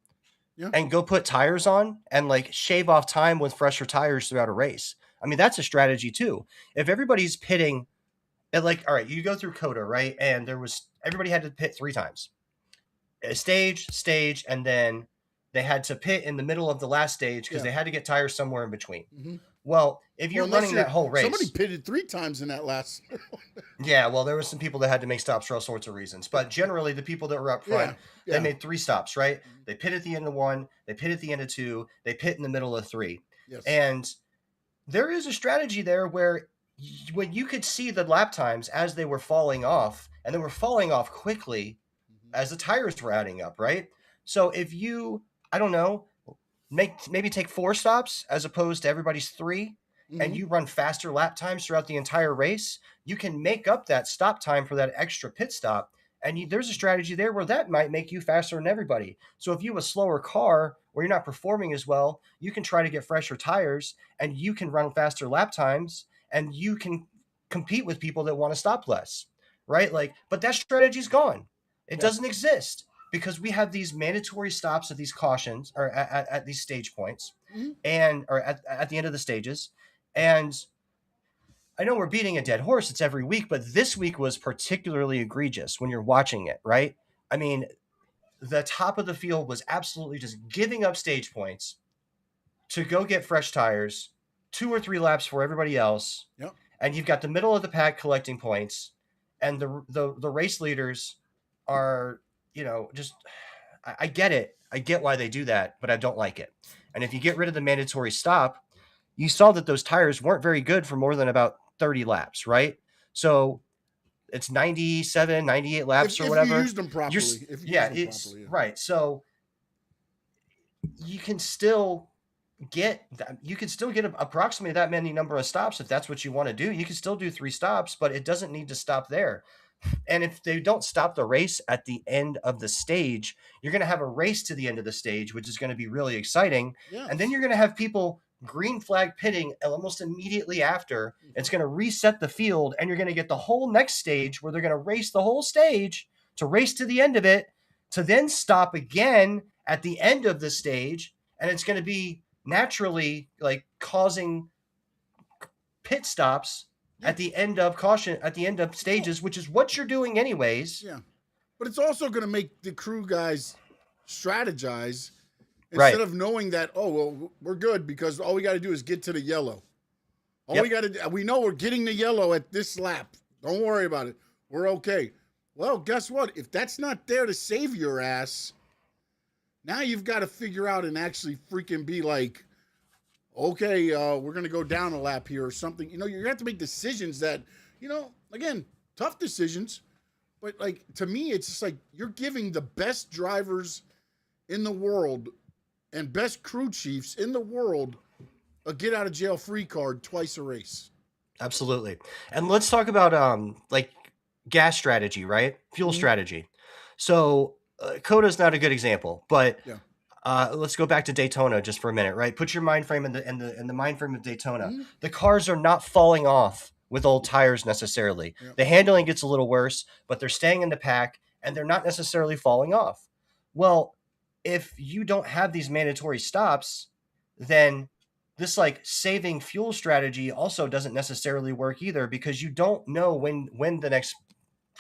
Speaker 4: Yeah.
Speaker 5: and go put tires on and like shave off time with fresher tires throughout a race. I mean, that's a strategy too. If everybody's pitting, and like, all right, you go through COTA, right? And everybody had to pit 3 times. A stage, and then they had to pit in the middle of the last stage because they had to get tires somewhere in between.
Speaker 4: Mm-hmm.
Speaker 5: Well, if you're running that whole race,
Speaker 4: somebody pitted 3 times in that last.
Speaker 5: yeah, well, there were some people that had to make stops for all sorts of reasons, but generally the people that were up front, they made 3 stops, right? They pit at the end of 1, they pit at the end of 2, they pit in the middle of 3.
Speaker 4: Yes.
Speaker 5: And there is a strategy there where when you could see the lap times as they were falling off, and they were falling off quickly as the tires were adding up, right? So if you, I don't know, maybe take 4 stops as opposed to everybody's 3, and you run faster lap times throughout the entire race, you can make up that stop time for that extra pit stop. And there's a strategy there where that might make you faster than everybody. So if you have a slower car where you're not performing as well, you can try to get fresher tires and you can run faster lap times and you can compete with people that want to stop less, right? Like, but that strategy's gone. It doesn't exist because we have these mandatory stops at these cautions or at these stage points or at the end of the stages. And I know we're beating a dead horse. It's every week, but this week was particularly egregious when you're watching it, right? I mean, the top of the field was absolutely just giving up stage points to go get fresh tires, 2 or 3 laps for everybody else.
Speaker 4: Yep.
Speaker 5: And you've got the middle of the pack collecting points, and the race leaders are, just I get it. I get why they do that, but I don't like it. And if you get rid of the mandatory stop, you saw that those tires weren't very good for more than about 30 laps, right? So it's 97, 98 laps or whatever.
Speaker 4: If you used them properly.
Speaker 5: Right. So you can still get approximately that many number of stops if that's what you want to do. You can still do 3 stops, but it doesn't need to stop there. And if they don't stop the race at the end of the stage, you're going to have a race to the end of the stage, which is going to be really exciting.
Speaker 4: Yes.
Speaker 5: And then you're going to have people green flag pitting almost immediately after. It's going to reset the field, and you're going to get the whole next stage where they're going to race the whole stage to race to the end of it, to then stop again at the end of the stage. And it's going to be naturally like causing pit stops at the end of stages, which is what you're doing anyways.
Speaker 4: Yeah. But it's also going to make the crew guys strategize instead of knowing that, oh, well, we're good because all we got to do is get to the yellow. We know we're getting the yellow at this lap. Don't worry about it. We're okay. Well, guess what? If that's not there to save your ass, now you've got to figure out and actually freaking be like, okay, we're going to go down a lap here or something. You're going to have to make decisions that, again, tough decisions. But, like, to me, it's just like you're giving the best drivers in the world and best crew chiefs in the world a get-out-of-jail-free card twice a race.
Speaker 5: Absolutely. And let's talk about, gas strategy, right? Fuel strategy. So, COTA is not a good example, but let's go back to Daytona just for a minute, right? Put your mind frame in the mind frame of Daytona. The cars are not falling off with old tires necessarily. The handling gets a little worse, but they're staying in the pack and they're not necessarily falling off. Well, if you don't have these mandatory stops, then this saving fuel strategy also doesn't necessarily work either because you don't know when the next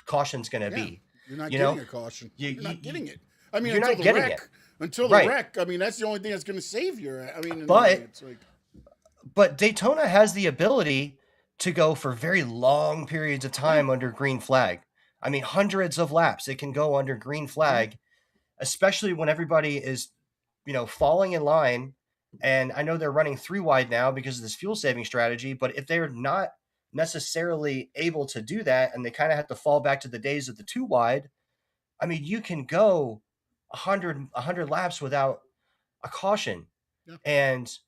Speaker 5: caution's going to be.
Speaker 4: You're not getting a caution. You're not getting it. I mean,
Speaker 5: you're
Speaker 4: until
Speaker 5: not
Speaker 4: the
Speaker 5: getting
Speaker 4: wreck.
Speaker 5: it.
Speaker 4: Until the wreck, I mean, that's the only thing that's going to save you. I mean,
Speaker 5: but Daytona has the ability to go for very long periods of time under green flag. I mean, hundreds of laps it can go under green flag. especially when everybody is, falling in line. And I know they're running 3 wide now because of this fuel saving strategy, but if they're not necessarily able to do that and they kind of have to fall back to the days of the 2 wide, I mean, you can go 100 laps without a caution.
Speaker 4: Yeah.
Speaker 5: And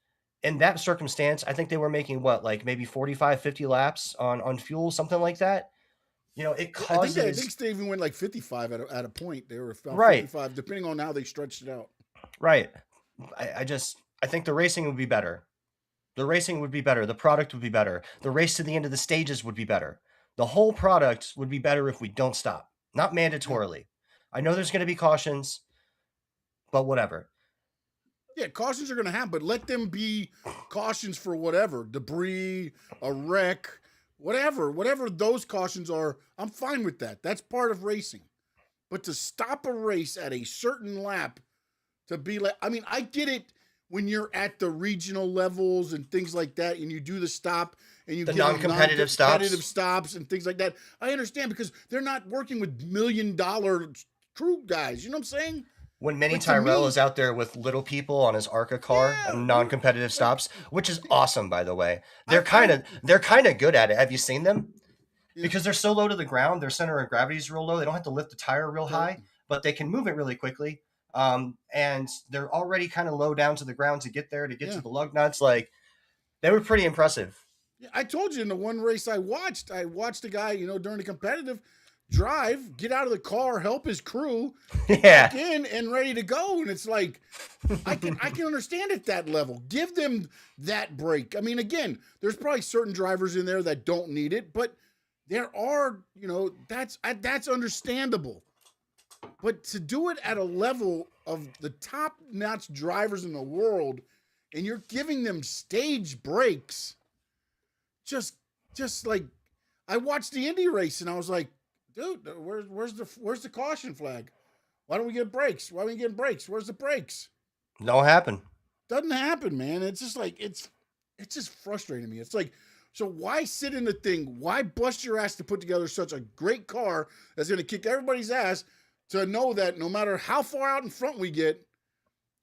Speaker 5: in that circumstance, I think they were making like maybe 45, 50 laps on fuel, something like that. It causes.
Speaker 4: I think they even went like 55 at a point. They were about
Speaker 5: Right.
Speaker 4: 55, depending on how they stretched it out.
Speaker 5: Right. I think the racing would be better. The racing would be better. The product would be better. The race to the end of the stages would be better. The whole product would be better if we don't stop. Not mandatorily. I know there's going to be cautions, but whatever.
Speaker 4: Yeah, cautions are going to happen, but let them be cautions for whatever. Debris, a wreck, whatever those cautions are, I'm fine with that. That's part of racing. But to stop a race at a certain lap, to be like, I mean, I get it when you're at the regional levels and things like that, and you do the stop and you
Speaker 5: The
Speaker 4: get
Speaker 5: non-competitive
Speaker 4: stops and things like that. I understand because they're not working with $1 million crew guys. You know what I'm saying?
Speaker 5: When Minnie
Speaker 4: But to
Speaker 5: Tyrell
Speaker 4: me-
Speaker 5: is out there with little people on his ARCA car and non-competitive stops, which is awesome, by the way. They're kind of good at it. Have you seen them?
Speaker 4: Yeah.
Speaker 5: Because they're so low to the ground, their center of gravity is real low. They don't have to lift the tire real high, but they can move it really quickly. And they're already kind of low down to the ground to get there, to get to the lug nuts. Like, they were pretty impressive.
Speaker 4: Yeah, I told you in the one race I watched a guy, during the competitive drive, get out of the car, help his crew,
Speaker 5: Yeah.
Speaker 4: back in and ready to go. And it's like, I can understand at that level. Give them that break. I mean, again, there's probably certain drivers in there that don't need it, but there are, that's understandable. But to do it at a level of the top-notch drivers in the world, and you're giving them stage breaks, just like, I watched the Indy race and I was like, dude, where's the caution flag? Why don't we get brakes? Why are we getting brakes? Where's the brakes?
Speaker 5: Don't happen.
Speaker 4: Doesn't happen, man. It's just like, it's just frustrating me. It's like, so why sit in the thing? Why bust your ass to put together such a great car that's going to kick everybody's ass, to know that no matter how far out in front we get,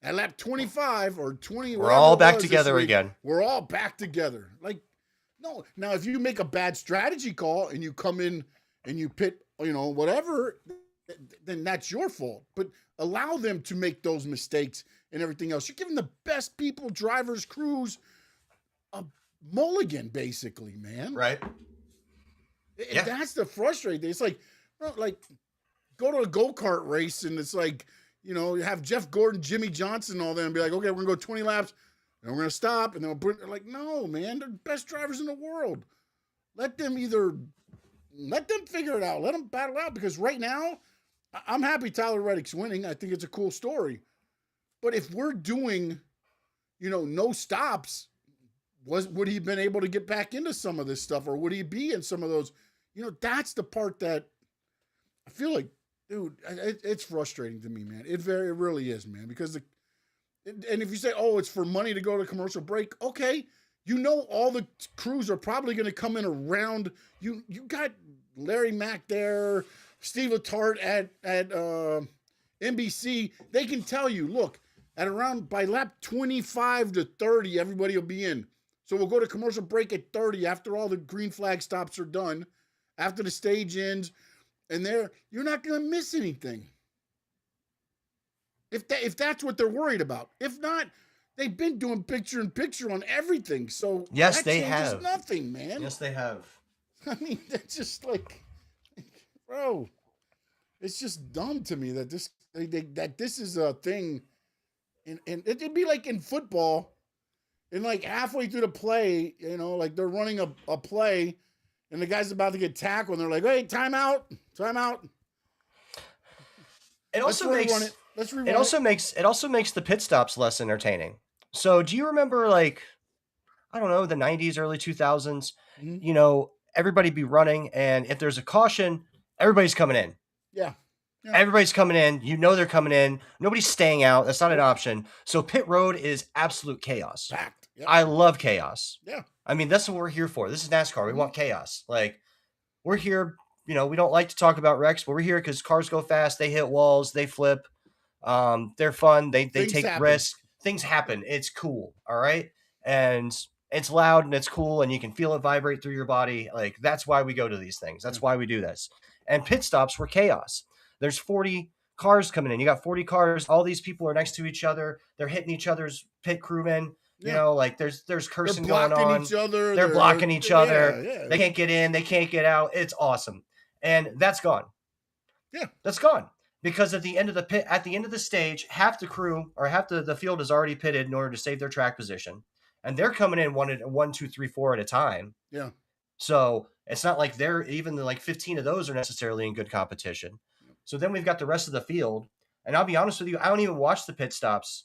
Speaker 4: at lap 25 or 20,
Speaker 5: We're all back together again.
Speaker 4: We're all back together. Like, no. Now, if you make a bad strategy call and you come in and you pit, whatever, then that's your fault. But allow them to make those mistakes and everything else. You're giving the best people, drivers, crews, a mulligan, basically, man.
Speaker 5: Right.
Speaker 4: And that's the frustrating thing. It's like, go to a go-kart race and it's like, you have Jeff Gordon, Jimmy Johnson, all them, and be like, okay, we're going to go 20 laps and we're going to stop. And then we'll put, like, no, man, they're the best drivers in the world. Let them figure it out. Let them battle out, because right now, I'm happy Tyler Reddick's winning. I think it's a cool story. But if we're doing, no stops, would he have been able to get back into some of this stuff, or would he be in some of those? That's the part that I feel like, dude, it's frustrating to me, man. It really is, man, because and if you say, oh, it's for money to go to commercial break, okay, all the crews are probably going to come in around. You got Larry Mack there, Steve Letarte at NBC. They can tell you, look, by lap 25 to 30, everybody will be in. So we'll go to commercial break at 30 after all the green flag stops are done, after the stage ends, and you're not going to miss anything. If that's what they're worried about. If not, they've been doing picture-in-picture on everything. So
Speaker 5: yes, they
Speaker 4: changes
Speaker 5: have
Speaker 4: nothing, man.
Speaker 5: Yes, they have.
Speaker 4: I mean, that's just like, bro, it's just dumb to me that this is a thing, and it'd be like in football, and like halfway through the play, like they're running a play, and the guy's about to get tackled, and they're like, hey, timeout.
Speaker 5: It also makes
Speaker 4: Let's rerun
Speaker 5: it also makes the pit stops less entertaining. So do you remember, like, I don't know, the 90s, early 2000s, everybody be running, and if there's a caution, everybody's coming in.
Speaker 4: Yeah.
Speaker 5: Everybody's coming in. They're coming in. Nobody's staying out. That's not an option. So pit road is absolute chaos.
Speaker 4: Packed. Yep.
Speaker 5: I love chaos.
Speaker 4: Yeah.
Speaker 5: I mean, that's what we're here for. This is NASCAR. We want chaos. Like, we're here, we don't like to talk about wrecks, but we're here because cars go fast. They hit walls. They flip. They're fun. They
Speaker 4: Things
Speaker 5: take
Speaker 4: happen.
Speaker 5: risks. Things happen. It's cool. All right. And it's loud and it's cool and you can feel it vibrate through your body. Like that's why we go to these things. That's why we do this. And pit stops were chaos. There's 40 cars coming in. You got 40 cars. All these people are next to each other. They're hitting each other's pit crewmen. You know, like there's cursing going on.
Speaker 4: Each other.
Speaker 5: They're blocking each other.
Speaker 4: Yeah.
Speaker 5: They can't get in. They can't get out. It's awesome. And that's gone.
Speaker 4: Yeah.
Speaker 5: That's gone. Because at the end of the pit, at the end of the stage, half the crew or half the field is already pitted in order to save their track position. And they're coming in one, two, three, four at a time.
Speaker 4: Yeah.
Speaker 5: So it's not like they're even like 15 of those are necessarily in good competition. So then we've got the rest of the field. And I'll be honest with you, I don't even watch the pit stops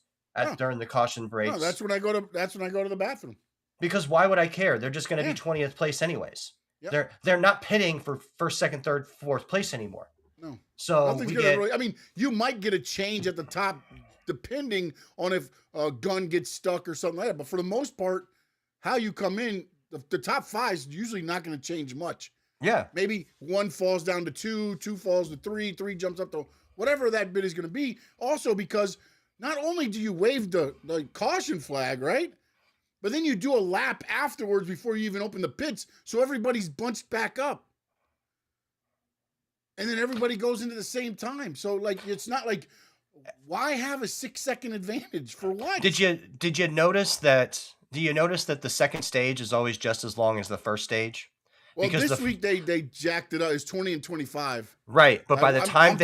Speaker 5: during the caution breaks.
Speaker 4: No, that's when I go to the bathroom.
Speaker 5: Because why would I care? They're just going to be 20th place anyways.
Speaker 4: Yeah.
Speaker 5: They're not pitting for first, second, third, fourth place anymore.
Speaker 4: No.
Speaker 5: So
Speaker 4: I mean, you might get a change at the top depending on if a gun gets stuck or something like that. But for the most part, how you come in, the top five is usually not going to change much.
Speaker 5: Yeah.
Speaker 4: Maybe one falls down to two falls to three jumps up to whatever that bit is going to be. Also, because not only do you wave the caution flag, right? But then you do a lap afterwards before you even open the pits, so everybody's bunched back up. And then everybody goes into the same time. So, like, it's not like, why have a 6-second advantage for what?
Speaker 5: Did you notice that? Do you notice that the second stage is always just as long as the first stage?
Speaker 4: Well, because this week they jacked it up. It's 20 and 25.
Speaker 5: Right, but by the time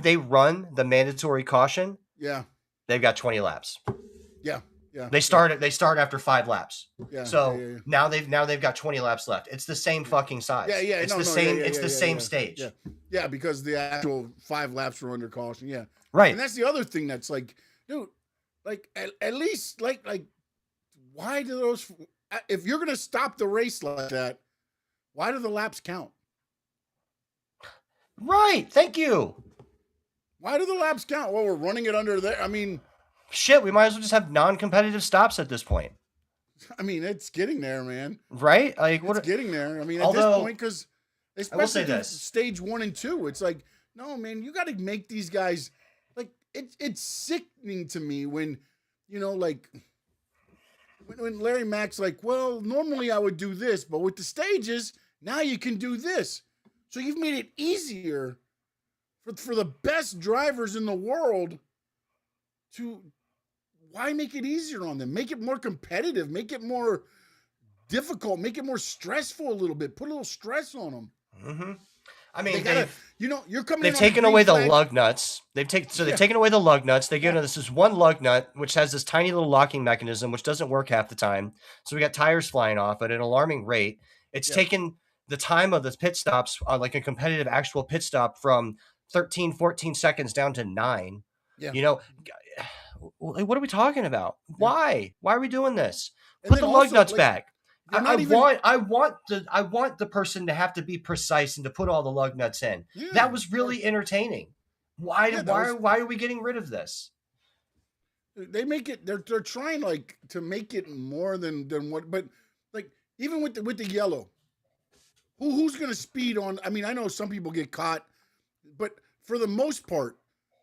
Speaker 5: they run the mandatory caution, they've got 20 laps.
Speaker 4: Yeah.
Speaker 5: They start after 5 laps.
Speaker 4: Yeah.
Speaker 5: So now they've got 20 laps left. It's the same fucking size.
Speaker 4: Yeah.
Speaker 5: It's the same stage.
Speaker 4: Yeah, because the actual 5 laps were under caution. Yeah.
Speaker 5: Right.
Speaker 4: And that's the other thing that's like, dude, like at least like why do those? If you're gonna stop the race like that, why do the laps count?
Speaker 5: Right. Thank you.
Speaker 4: Why do the laps count? Well, we're running it under there. I mean.
Speaker 5: Shit, we might as well just have non-competitive stops at this point.
Speaker 4: I mean, it's getting there, man.
Speaker 5: Right? Like,
Speaker 4: it's getting there. I mean, at this point, because especially stage 1 and 2, it's like, no, man, you got to make these guys like it's sickening to me when, like when Larry Mack's like, well, normally I would do this, but with the stages, now you can do this. So you've made it easier for the best drivers in the world to. Why make it easier on them? Make it more competitive. Make it more difficult. Make it more stressful a little bit. Put a little stress on them.
Speaker 5: Mm-hmm. I mean,
Speaker 4: you're coming.
Speaker 5: They've taken away the lug nuts. They've taken away the lug nuts. They give us this one lug nut, which has this tiny little locking mechanism, which doesn't work half the time. So we got tires flying off at an alarming rate. It's taken the time of the pit stops, like a competitive actual pit stop, from 13, 14 seconds down to 9. Yeah. What are we talking about? Why? Why are we doing this? Put the lug nuts back. I want the person to have to be precise and to put all the lug nuts in. Yeah, that was really entertaining. Why are we getting rid of this?
Speaker 4: They make it. They're trying like to make it more than what. But like even with the yellow, who's going to speed on? I mean, I know some people get caught, but for the most part.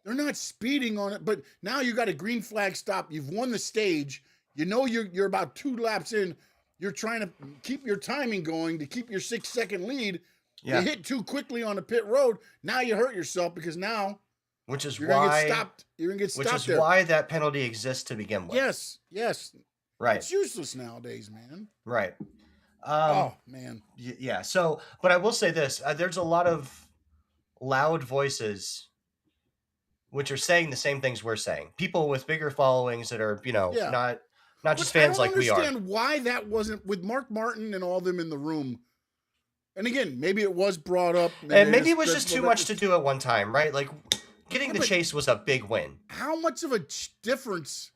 Speaker 4: They're not speeding on it, but now you got a green flag stop. You've won the stage. You're about 2 laps in. You're trying to keep your timing going to keep your 6-second lead. Yeah. You hit too quickly on the pit road. Now you hurt yourself because now
Speaker 5: you're
Speaker 4: gonna get stopped. You're gonna get stopped.
Speaker 5: Which is why that penalty exists to begin with.
Speaker 4: Yes.
Speaker 5: Right.
Speaker 4: It's useless nowadays, man.
Speaker 5: Right.
Speaker 4: Oh man.
Speaker 5: Yeah. So, but I will say this: there's a lot of loud voices which are saying the same things we're saying. People with bigger followings that are, not just fans like we are. I don't understand
Speaker 4: why that wasn't with Mark Martin and all them in the room. And again, maybe it was brought up.
Speaker 5: And maybe it was just too much to do at one time, right? Like getting the chase was a big win.
Speaker 4: How much of a difference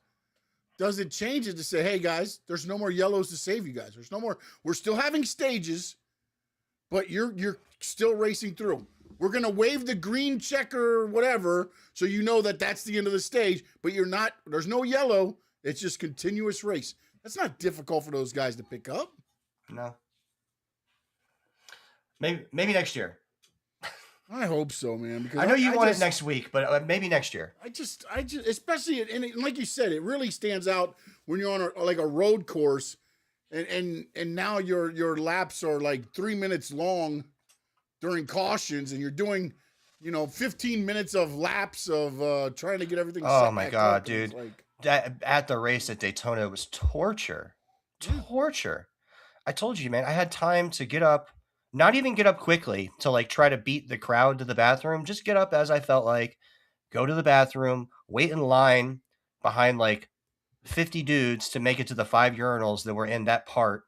Speaker 4: does it change it to say, hey guys, there's no more yellows to save you guys. There's no more. We're still having stages, but you're still racing through. We're going to wave the green checker or whatever, so you know that that's the end of the stage, but you're not, there's no yellow. It's just continuous race. That's not difficult for those guys to pick up.
Speaker 5: No. Maybe next year.
Speaker 4: I hope so, man. Because
Speaker 5: I know you want
Speaker 4: just,
Speaker 5: it next week, but maybe next year.
Speaker 4: I just, especially, and like you said, it really stands out when you're on like a road course, and now your laps are like 3 minutes long during cautions, and you're doing, 15 minutes of laps of trying to get everything.
Speaker 5: Oh
Speaker 4: set
Speaker 5: my
Speaker 4: back
Speaker 5: God,
Speaker 4: up, and it's
Speaker 5: dude!
Speaker 4: like,
Speaker 5: At the race at Daytona, it was torture. Torture. I told you, man. I had time to get up, not even get up quickly to like try to beat the crowd to the bathroom. Just get up as I felt like, go to the bathroom, wait in line behind like 50 dudes to make it to the 5 urinals that were in that part.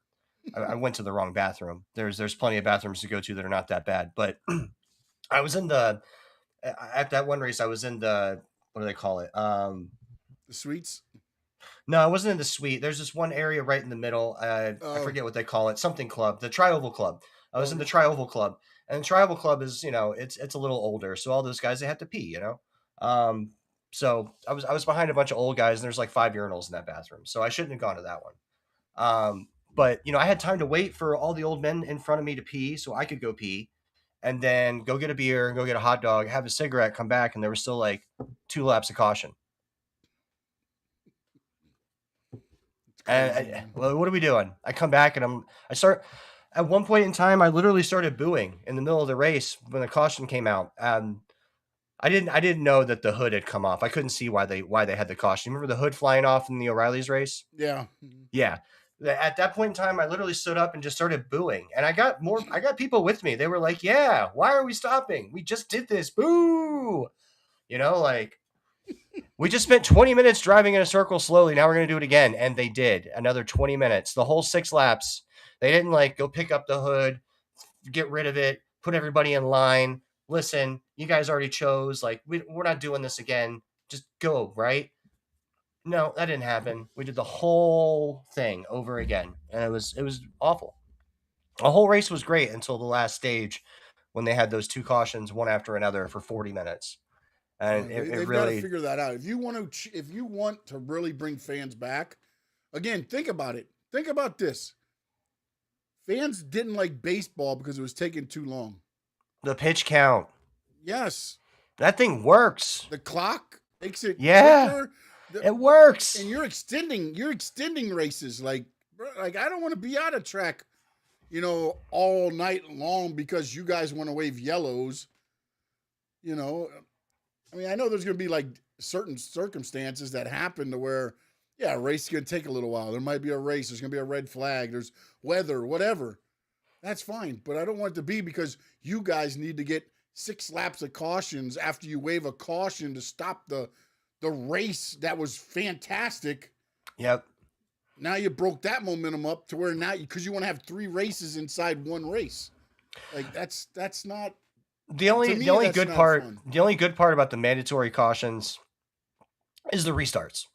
Speaker 5: I went to the wrong bathroom. There's plenty of bathrooms to go to that are not that bad, but I was in the at that one race. I was in the, what do they call it?
Speaker 4: the suites.
Speaker 5: No, I wasn't in the suite. There's this one area right in the middle. I
Speaker 4: Oh.
Speaker 5: forget what they call it. Something club, the Tri-Oval Club. I was in the
Speaker 4: Okay.
Speaker 5: Tri-Oval Club, and the Tri-Oval Club is, it's a little older, so all those guys they have to pee. So I was behind a bunch of old guys, and there's like 5 urinals in that bathroom, so I shouldn't have gone to that one. But I had time to wait for all the old men in front of me to pee, so I could go pee, and then go get a beer, go get a hot dog, have a cigarette, come back, and there was still like 2 laps of caution. And well, what are we doing? I come back and I start at one point in time. I literally started booing in the middle of the race when the caution came out. I didn't know that the hood had come off. I couldn't see why they had the caution. Remember the hood flying off in the O'Reilly's race?
Speaker 4: Yeah.
Speaker 5: Yeah. At that point in time, I literally stood up and just started booing, and I got people with me. They were like, "Yeah, why are we stopping? We just did this. Boo!" Like. We just spent 20 minutes driving in a circle slowly. Now we're going to do it again. And they did another 20 minutes, the whole 6 laps. They didn't like go pick up the hood, get rid of it, put everybody in line. Listen, you guys already chose. Like, we're not doing this again. Just go, right? No, that didn't happen. We did the whole thing over again. And it was awful. The whole race was great until the last stage when they had those 2 cautions, one after another for 40 minutes. And it
Speaker 4: They've got
Speaker 5: really
Speaker 4: to figure that out. If you want to really bring fans back, again, think about it. Think about this. Fans didn't like baseball because it was taking too long.
Speaker 5: the pitch count.
Speaker 4: Yes,
Speaker 5: That thing works.
Speaker 4: the clock makes it
Speaker 5: Yeah.
Speaker 4: quicker.
Speaker 5: It works.
Speaker 4: And you're extending races. Like I don't want to be out of track, all night long because you guys want to wave yellows. I know there's going to be like certain circumstances that happen to where, a race is going to take a little while. There might be a race. There's going to be a red flag. There's weather, whatever. That's fine. But I don't want it to be because you guys need to get 6 laps of cautions after you wave a caution to stop the race that was fantastic.
Speaker 5: Yep.
Speaker 4: Now you broke that momentum up to where now, because you want to have 3 races inside one race. Like that's not.
Speaker 5: The only good part about the mandatory cautions is the restarts.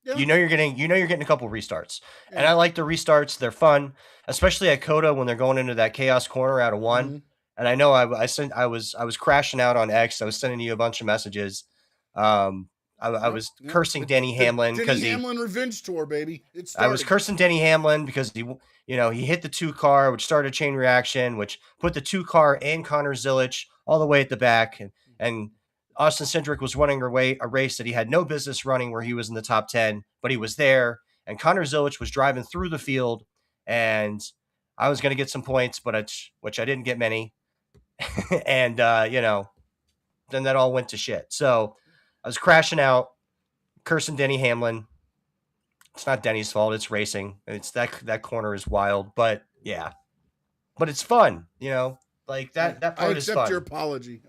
Speaker 4: Yeah.
Speaker 5: You're getting a couple restarts. Yeah. And I like the restarts. They're fun, especially at COTA when they're going into that chaos corner out of 1. Mm-hmm. And I know I was crashing out on X. I was sending you a bunch of messages. I was cursing Denny Hamlin because
Speaker 4: Hamlin revenge tour, baby.
Speaker 5: I was cursing Denny Hamlin because he hit the 2 car, which started a chain reaction, which put the 2 car and Connor Zilic all the way at the back, and Austin Cindric was running a race that he had no business running, where he was in the top 10, but he was there, and Connor Zilic was driving through the field, and I was going to get some points, which I didn't get many, and then that all went to shit. So I was crashing out, cursing Denny Hamlin. It's not Denny's fault. It's racing. It's that corner is wild, but yeah, but it's fun. Like that part
Speaker 4: I
Speaker 5: is fun.
Speaker 4: accept your apology.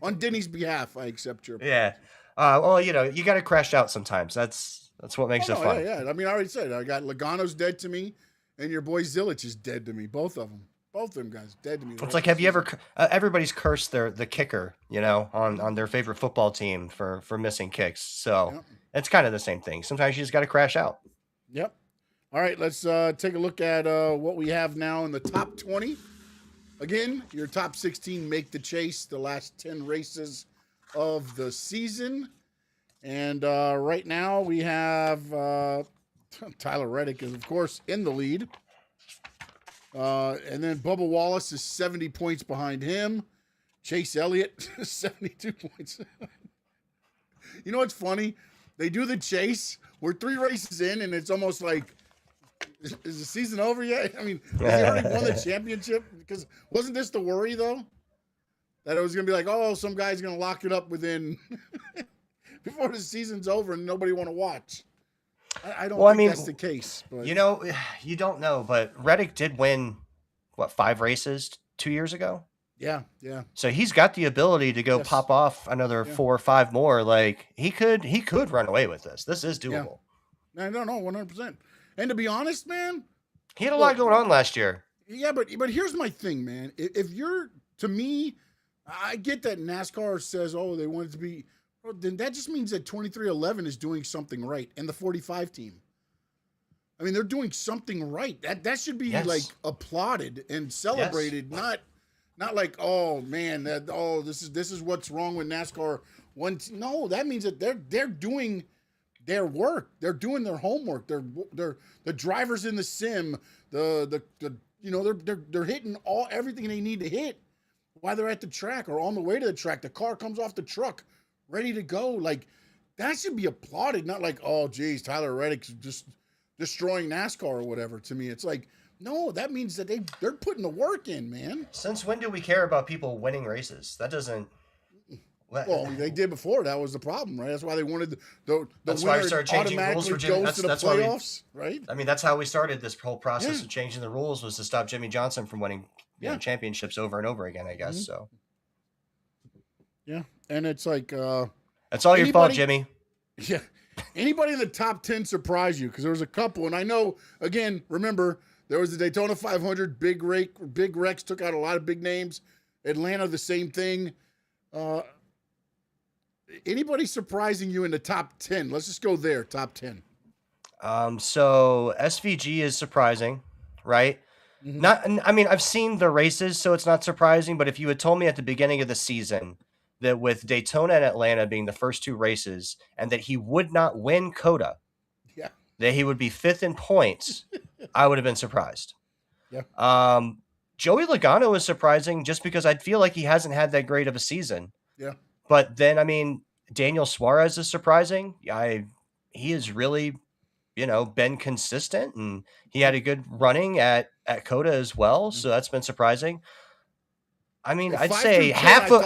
Speaker 4: On Denny's behalf. I accept your apology.
Speaker 5: Yeah. Well, you got to crash out sometimes. That's what makes it fun.
Speaker 4: Yeah. I mean, I already said I got Logano's dead to me, and your boy Zilic is dead to me. Both of them guys dead to me.
Speaker 5: It's like, have you ever? Everybody's cursed the kicker, on their favorite football team for missing kicks. So it's kind of the same thing. Sometimes you just got to crash out.
Speaker 4: Yep. All right, let's take a look at what we have now in the top 20. Again, your top 16 make the chase, the last 10 races of the season. And right now we have Tyler Reddick is, of course, in the lead. And then Bubba Wallace is 70 points behind him. Chase Elliott, 72 points. You know what's funny? They do the chase. We're 3 races in, and it's almost like, is the season over yet? I mean, has he already won the championship? Because wasn't this the worry, though? That it was going to be like, oh, some guy's going to lock it up within before the season's over and nobody want to watch. I don't think that's the case. But.
Speaker 5: You know, you don't know, but Reddick did win, 5 races 2 years ago?
Speaker 4: Yeah.
Speaker 5: So he's got the ability to go pop off another 4 or 5 more. Like, he could run away with this. This is doable.
Speaker 4: Yeah. No, 100%. And to be honest, man.
Speaker 5: He had a lot going on last year.
Speaker 4: Yeah, but here's my thing, man. If you're, to me, I get that NASCAR says, oh, they want it to be, well, then that just means that 2311 is doing something right, and the 45 team. I mean, they're doing something right. That should be like applauded and celebrated, not like, oh man, this is what's wrong with NASCAR. No, that means that they're doing their work. They're doing their homework. They're the drivers in the sim. They're hitting everything they need to hit while they're at the track or on the way to the track. The car comes off the truck, ready to go. Like, that should be applauded, not like, oh, geez, Tyler Reddick's just destroying NASCAR or whatever. To me, it's like, no, that means that they're putting the work in, man.
Speaker 5: Since when do we care about people winning races? That doesn't.
Speaker 4: Well, they did before. That was the problem, right? That's why they wanted the
Speaker 5: That's
Speaker 4: winner
Speaker 5: why we started changing rules for Jimmy.
Speaker 4: goes to the playoffs, right?
Speaker 5: I mean, that's how we started this whole process of changing the rules, was to stop Jimmy Johnson from winning championships over and over again, I guess. So.
Speaker 4: Yeah, and it's like
Speaker 5: that's all your fault, Jimmy.
Speaker 4: Yeah. Anybody in the top 10 surprised you? Because there was a couple, and I know, again, remember, there was the Daytona 500, Big Rex took out a lot of big names. Atlanta, the same thing. Anybody surprising you in the top 10? Let's just go there, top 10.
Speaker 5: So SVG is surprising, right?
Speaker 4: Mm-hmm.
Speaker 5: I mean, I've seen the races, so it's not surprising, but if you had told me at the beginning of the season that with Daytona and Atlanta being the first 2 races and that he would not win COTA, that he would be 5th in points, I would have been surprised.
Speaker 4: Yeah.
Speaker 5: Joey Logano is surprising just because I feel like he hasn't had that great of a season.
Speaker 4: Yeah.
Speaker 5: But then, I mean, Daniel Suarez is surprising. He has really, been consistent, and he had a good running at COTA as well. So that's been surprising. I mean, I'd say half of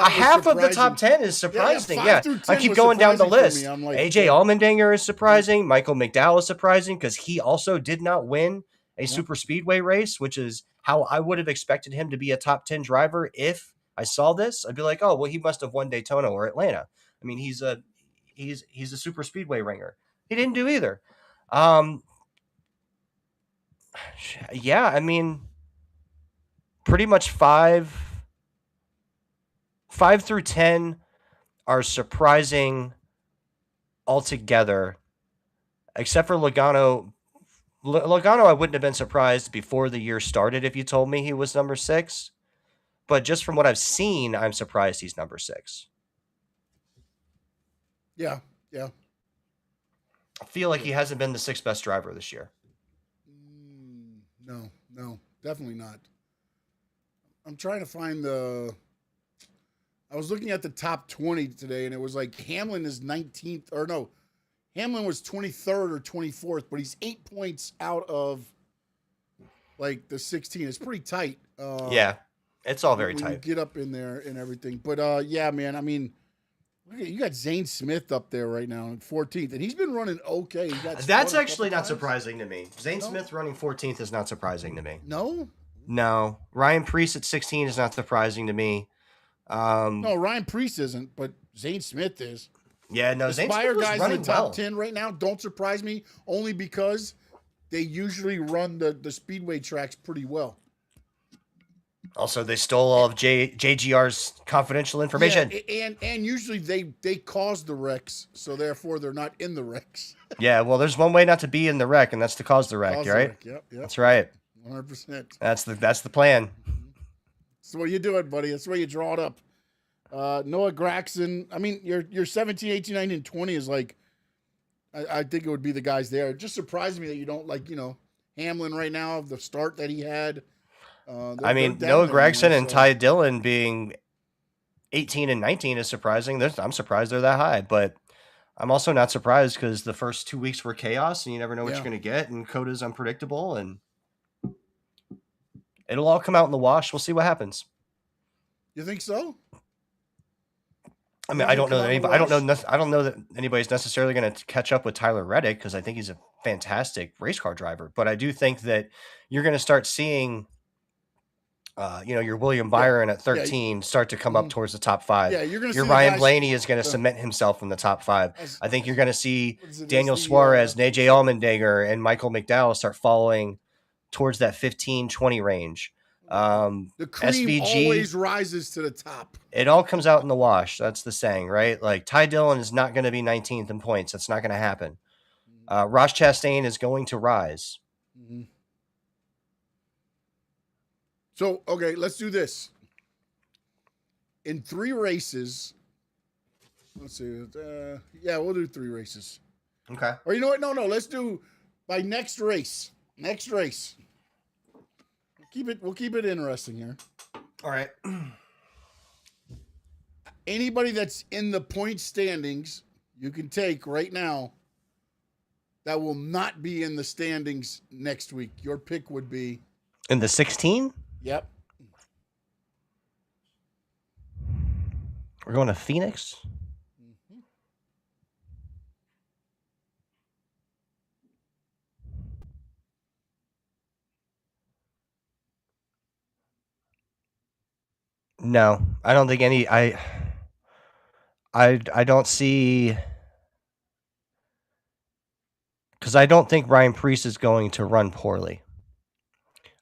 Speaker 5: the top 10 is surprising. Yeah, I keep going down the list. Like, AJ Allmendinger is surprising. Michael McDowell is surprising because he also did not win a super speedway race, which is how I would have expected him to be a top 10 driver. If I saw this, I'd be like, oh, well, he must have won Daytona or Atlanta. I mean, he's a super speedway ringer. He didn't do either. Yeah, I mean, pretty much 5 through 10 are surprising altogether, except for Logano. Logano, I wouldn't have been surprised before the year started if you told me he was number 6. But just from what I've seen, I'm surprised he's number 6.
Speaker 4: Yeah.
Speaker 5: I feel like he hasn't been the 6th best driver this year.
Speaker 4: No, definitely not. I'm trying to find I was looking at the top 20 today, and it was like Hamlin is 19th, or no, Hamlin was 23rd or 24th, but he's 8 points out of like the 16. It's pretty tight.
Speaker 5: Yeah, it's all very tight.
Speaker 4: You get up in there and everything. But yeah, man, I mean, you got Zane Smith up there right now in 14th, and he's been running okay.
Speaker 5: That's actually not surprising to me. Zane Smith running 14th is not surprising to me.
Speaker 4: No.
Speaker 5: Ryan Preece at 16 is not surprising to me.
Speaker 4: No, Ryan Preece isn't, but Zane Smith is.
Speaker 5: Yeah, no, Zane Smith was
Speaker 4: guys
Speaker 5: running
Speaker 4: in the top 10 right now don't surprise me, only because they usually run the speedway tracks pretty well.
Speaker 5: Also, they stole all of JGR's confidential information.
Speaker 4: Yeah, and usually they cause the wrecks, so therefore they're not in the wrecks.
Speaker 5: Yeah, well, there's one way not to be in the wreck, and that's to cause the wreck, right?
Speaker 4: Yep.
Speaker 5: That's right.
Speaker 4: 100%.
Speaker 5: That's the plan.
Speaker 4: That's the way you do it, buddy. That's the way you draw it up. Noah Gragson. I mean, your 17, 18, 19, 20 is like, I think it would be the guys there. It just surprised me that you don't like, Hamlin right now, the start that he had.
Speaker 5: I mean,
Speaker 4: down
Speaker 5: Noah
Speaker 4: there
Speaker 5: Gragson
Speaker 4: now,
Speaker 5: and Ty Dillon being 18 and 19 is surprising. I'm surprised they're that high, but I'm also not surprised because the first 2 weeks were chaos and you never know what you're going to get. And COTA's unpredictable and it'll all come out in the wash. We'll see what happens.
Speaker 4: You think so?
Speaker 5: I mean, I don't know that I don't know that anybody's necessarily going to catch up with Tyler Reddick because I think he's a fantastic race car driver. But I do think that you're going to start seeing, your William Byron at 13 start to come up towards the top 5.
Speaker 4: Yeah, you're going to
Speaker 5: Your
Speaker 4: see
Speaker 5: Ryan Blaney is going to cement himself in the top 5. I think you're going to see Daniel Suarez, AJ Allmendinger, and Michael McDowell start following towards that 15-20 range.
Speaker 4: The cream
Speaker 5: SVG
Speaker 4: always rises to the top.
Speaker 5: It all comes out in the wash. That's the saying, right? Like Ty Dillon is not going to be 19th in points. That's not going to happen. Ross Chastain is going to rise.
Speaker 4: Mm-hmm. So, okay, let's do this. In 3 races, let's see. We'll do 3 races.
Speaker 5: Okay.
Speaker 4: Or you know what? No. Let's do by next race. Next race. We'll keep it interesting here.
Speaker 5: All right.
Speaker 4: Anybody that's in the point standings, you can take right now. That will not be in the standings next week. Your pick would be
Speaker 5: in the 16?
Speaker 4: Yep.
Speaker 5: We're going to Phoenix?
Speaker 4: Mm-hmm.
Speaker 5: No, I don't think any. I don't see, because I don't think Ryan Preece is going to run poorly.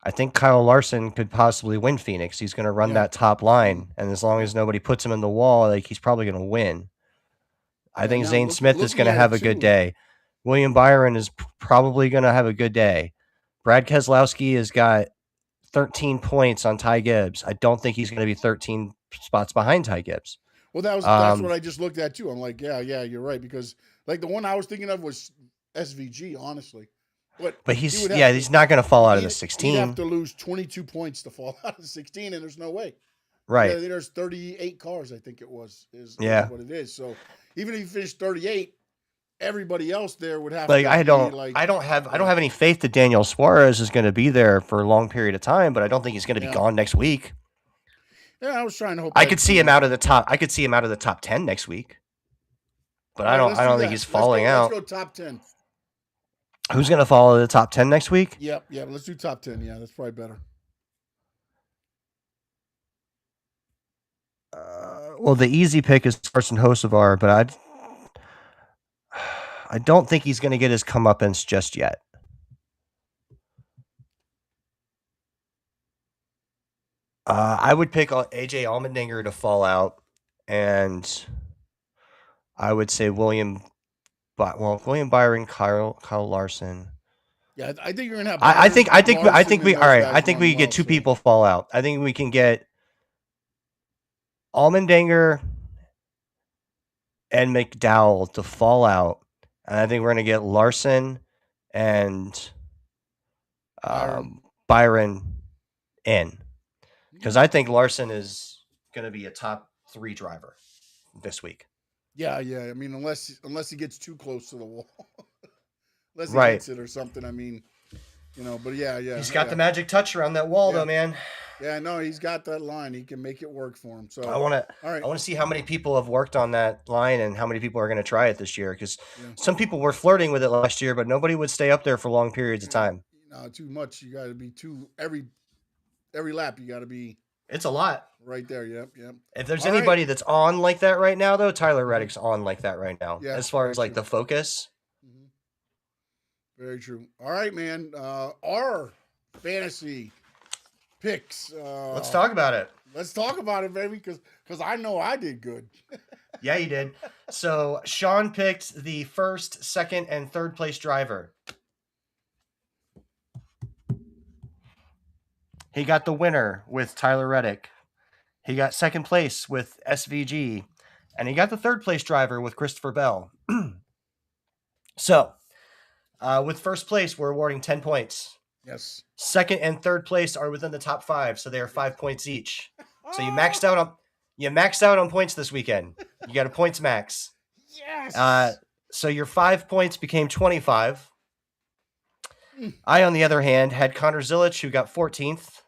Speaker 5: I think Kyle Larson could possibly win Phoenix. He's going to run that top line, and as long as nobody puts him in the wall, like he's probably going to win. I think Zane Smith is going to have a good day. William Byron is probably going to have a good day. Brad Keselowski has got 13 points on Ty Gibbs. I don't think he's going to be 13 spots behind Ty Gibbs.
Speaker 4: Well, that's what I just looked at too. I'm like, yeah, you're right, because like the one I was thinking of was SVG, honestly.
Speaker 5: But he's not going to fall out of the 16.
Speaker 4: He'd have to lose 22 points to fall out of the 16, and there's no way.
Speaker 5: Right.
Speaker 4: Yeah, there's 38 cars, I think it was. Is what it is. So even if you finish 38, everybody else there would have.
Speaker 5: I don't have any faith that Daniel Suarez is going to be there for a long period of time, but I don't think he's going to be gone next week.
Speaker 4: Yeah, I was trying to hope.
Speaker 5: I could see him out of the top. I could see him out of the top 10 next week, but I don't think he's falling out.
Speaker 4: Let's go top 10.
Speaker 5: Who's going to fall out of the top 10 next week?
Speaker 4: Yep. Let's do top 10. Yeah, that's probably better.
Speaker 5: Well, the easy pick is Carson Hocevar, but I don't think he's going to get his comeuppance just yet. I would pick AJ Allmendinger to fall out, and I would say William Byron, Kyle Larson.
Speaker 4: Yeah, I think you're gonna have.
Speaker 5: I think we get 2 people fall out. I think we can get Allmendinger and McDowell to fall out, and I think we're gonna get Larson and Byron in, because I think Larson is gonna be a top 3 driver this week.
Speaker 4: Yeah. I mean, unless he gets too close to the wall, unless he hits it or something. I mean, but yeah.
Speaker 5: He's got the magic touch around that wall, though, man.
Speaker 4: Yeah, no, he's got that line. He can make it work for him. So
Speaker 5: I want to see how many people have worked on that line and how many people are going to try it this year. Because some people were flirting with it last year, but nobody would stay up there for long periods of time.
Speaker 4: Too much. You got to be every lap. You got to be.
Speaker 5: It's a lot.
Speaker 4: Right there, yep.
Speaker 5: If there's anybody that's on like that right now, though, Tyler Reddick's on like that right now.
Speaker 4: Yeah,
Speaker 5: as far as like the focus.
Speaker 4: Mm-hmm. Very true. All right, man. Our fantasy picks.
Speaker 5: Let's talk about it.
Speaker 4: Let's talk about it, baby, because I know I did good.
Speaker 5: Yeah, you did. So Sean picked the first, second, and third place driver. He got the winner with Tyler Reddick. He got second place with SVG. And he got the third place driver with Christopher Bell. So, with first place, we're awarding 10 points
Speaker 4: Yes.
Speaker 5: Second and third place are within the top 5, so they are 5 points each. So you maxed out on points this weekend. You got a points max.
Speaker 4: Yes.
Speaker 5: So your 5 points became 25. I, on the other hand, had Connor Zilic, who got 14th.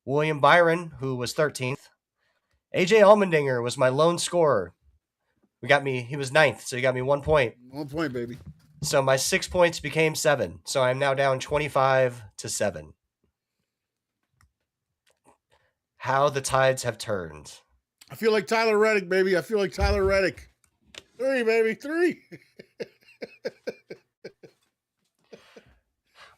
Speaker 5: William Byron, who was 13th. AJ Allmendinger was my lone scorer. He was 9th, so he got me 1 point.
Speaker 4: 1 point, baby.
Speaker 5: So my 6 points became 7. So I'm now down 25-7. How the tides have turned.
Speaker 4: I feel like Tyler Reddick, baby. I feel like Tyler Reddick. 3, baby. 3.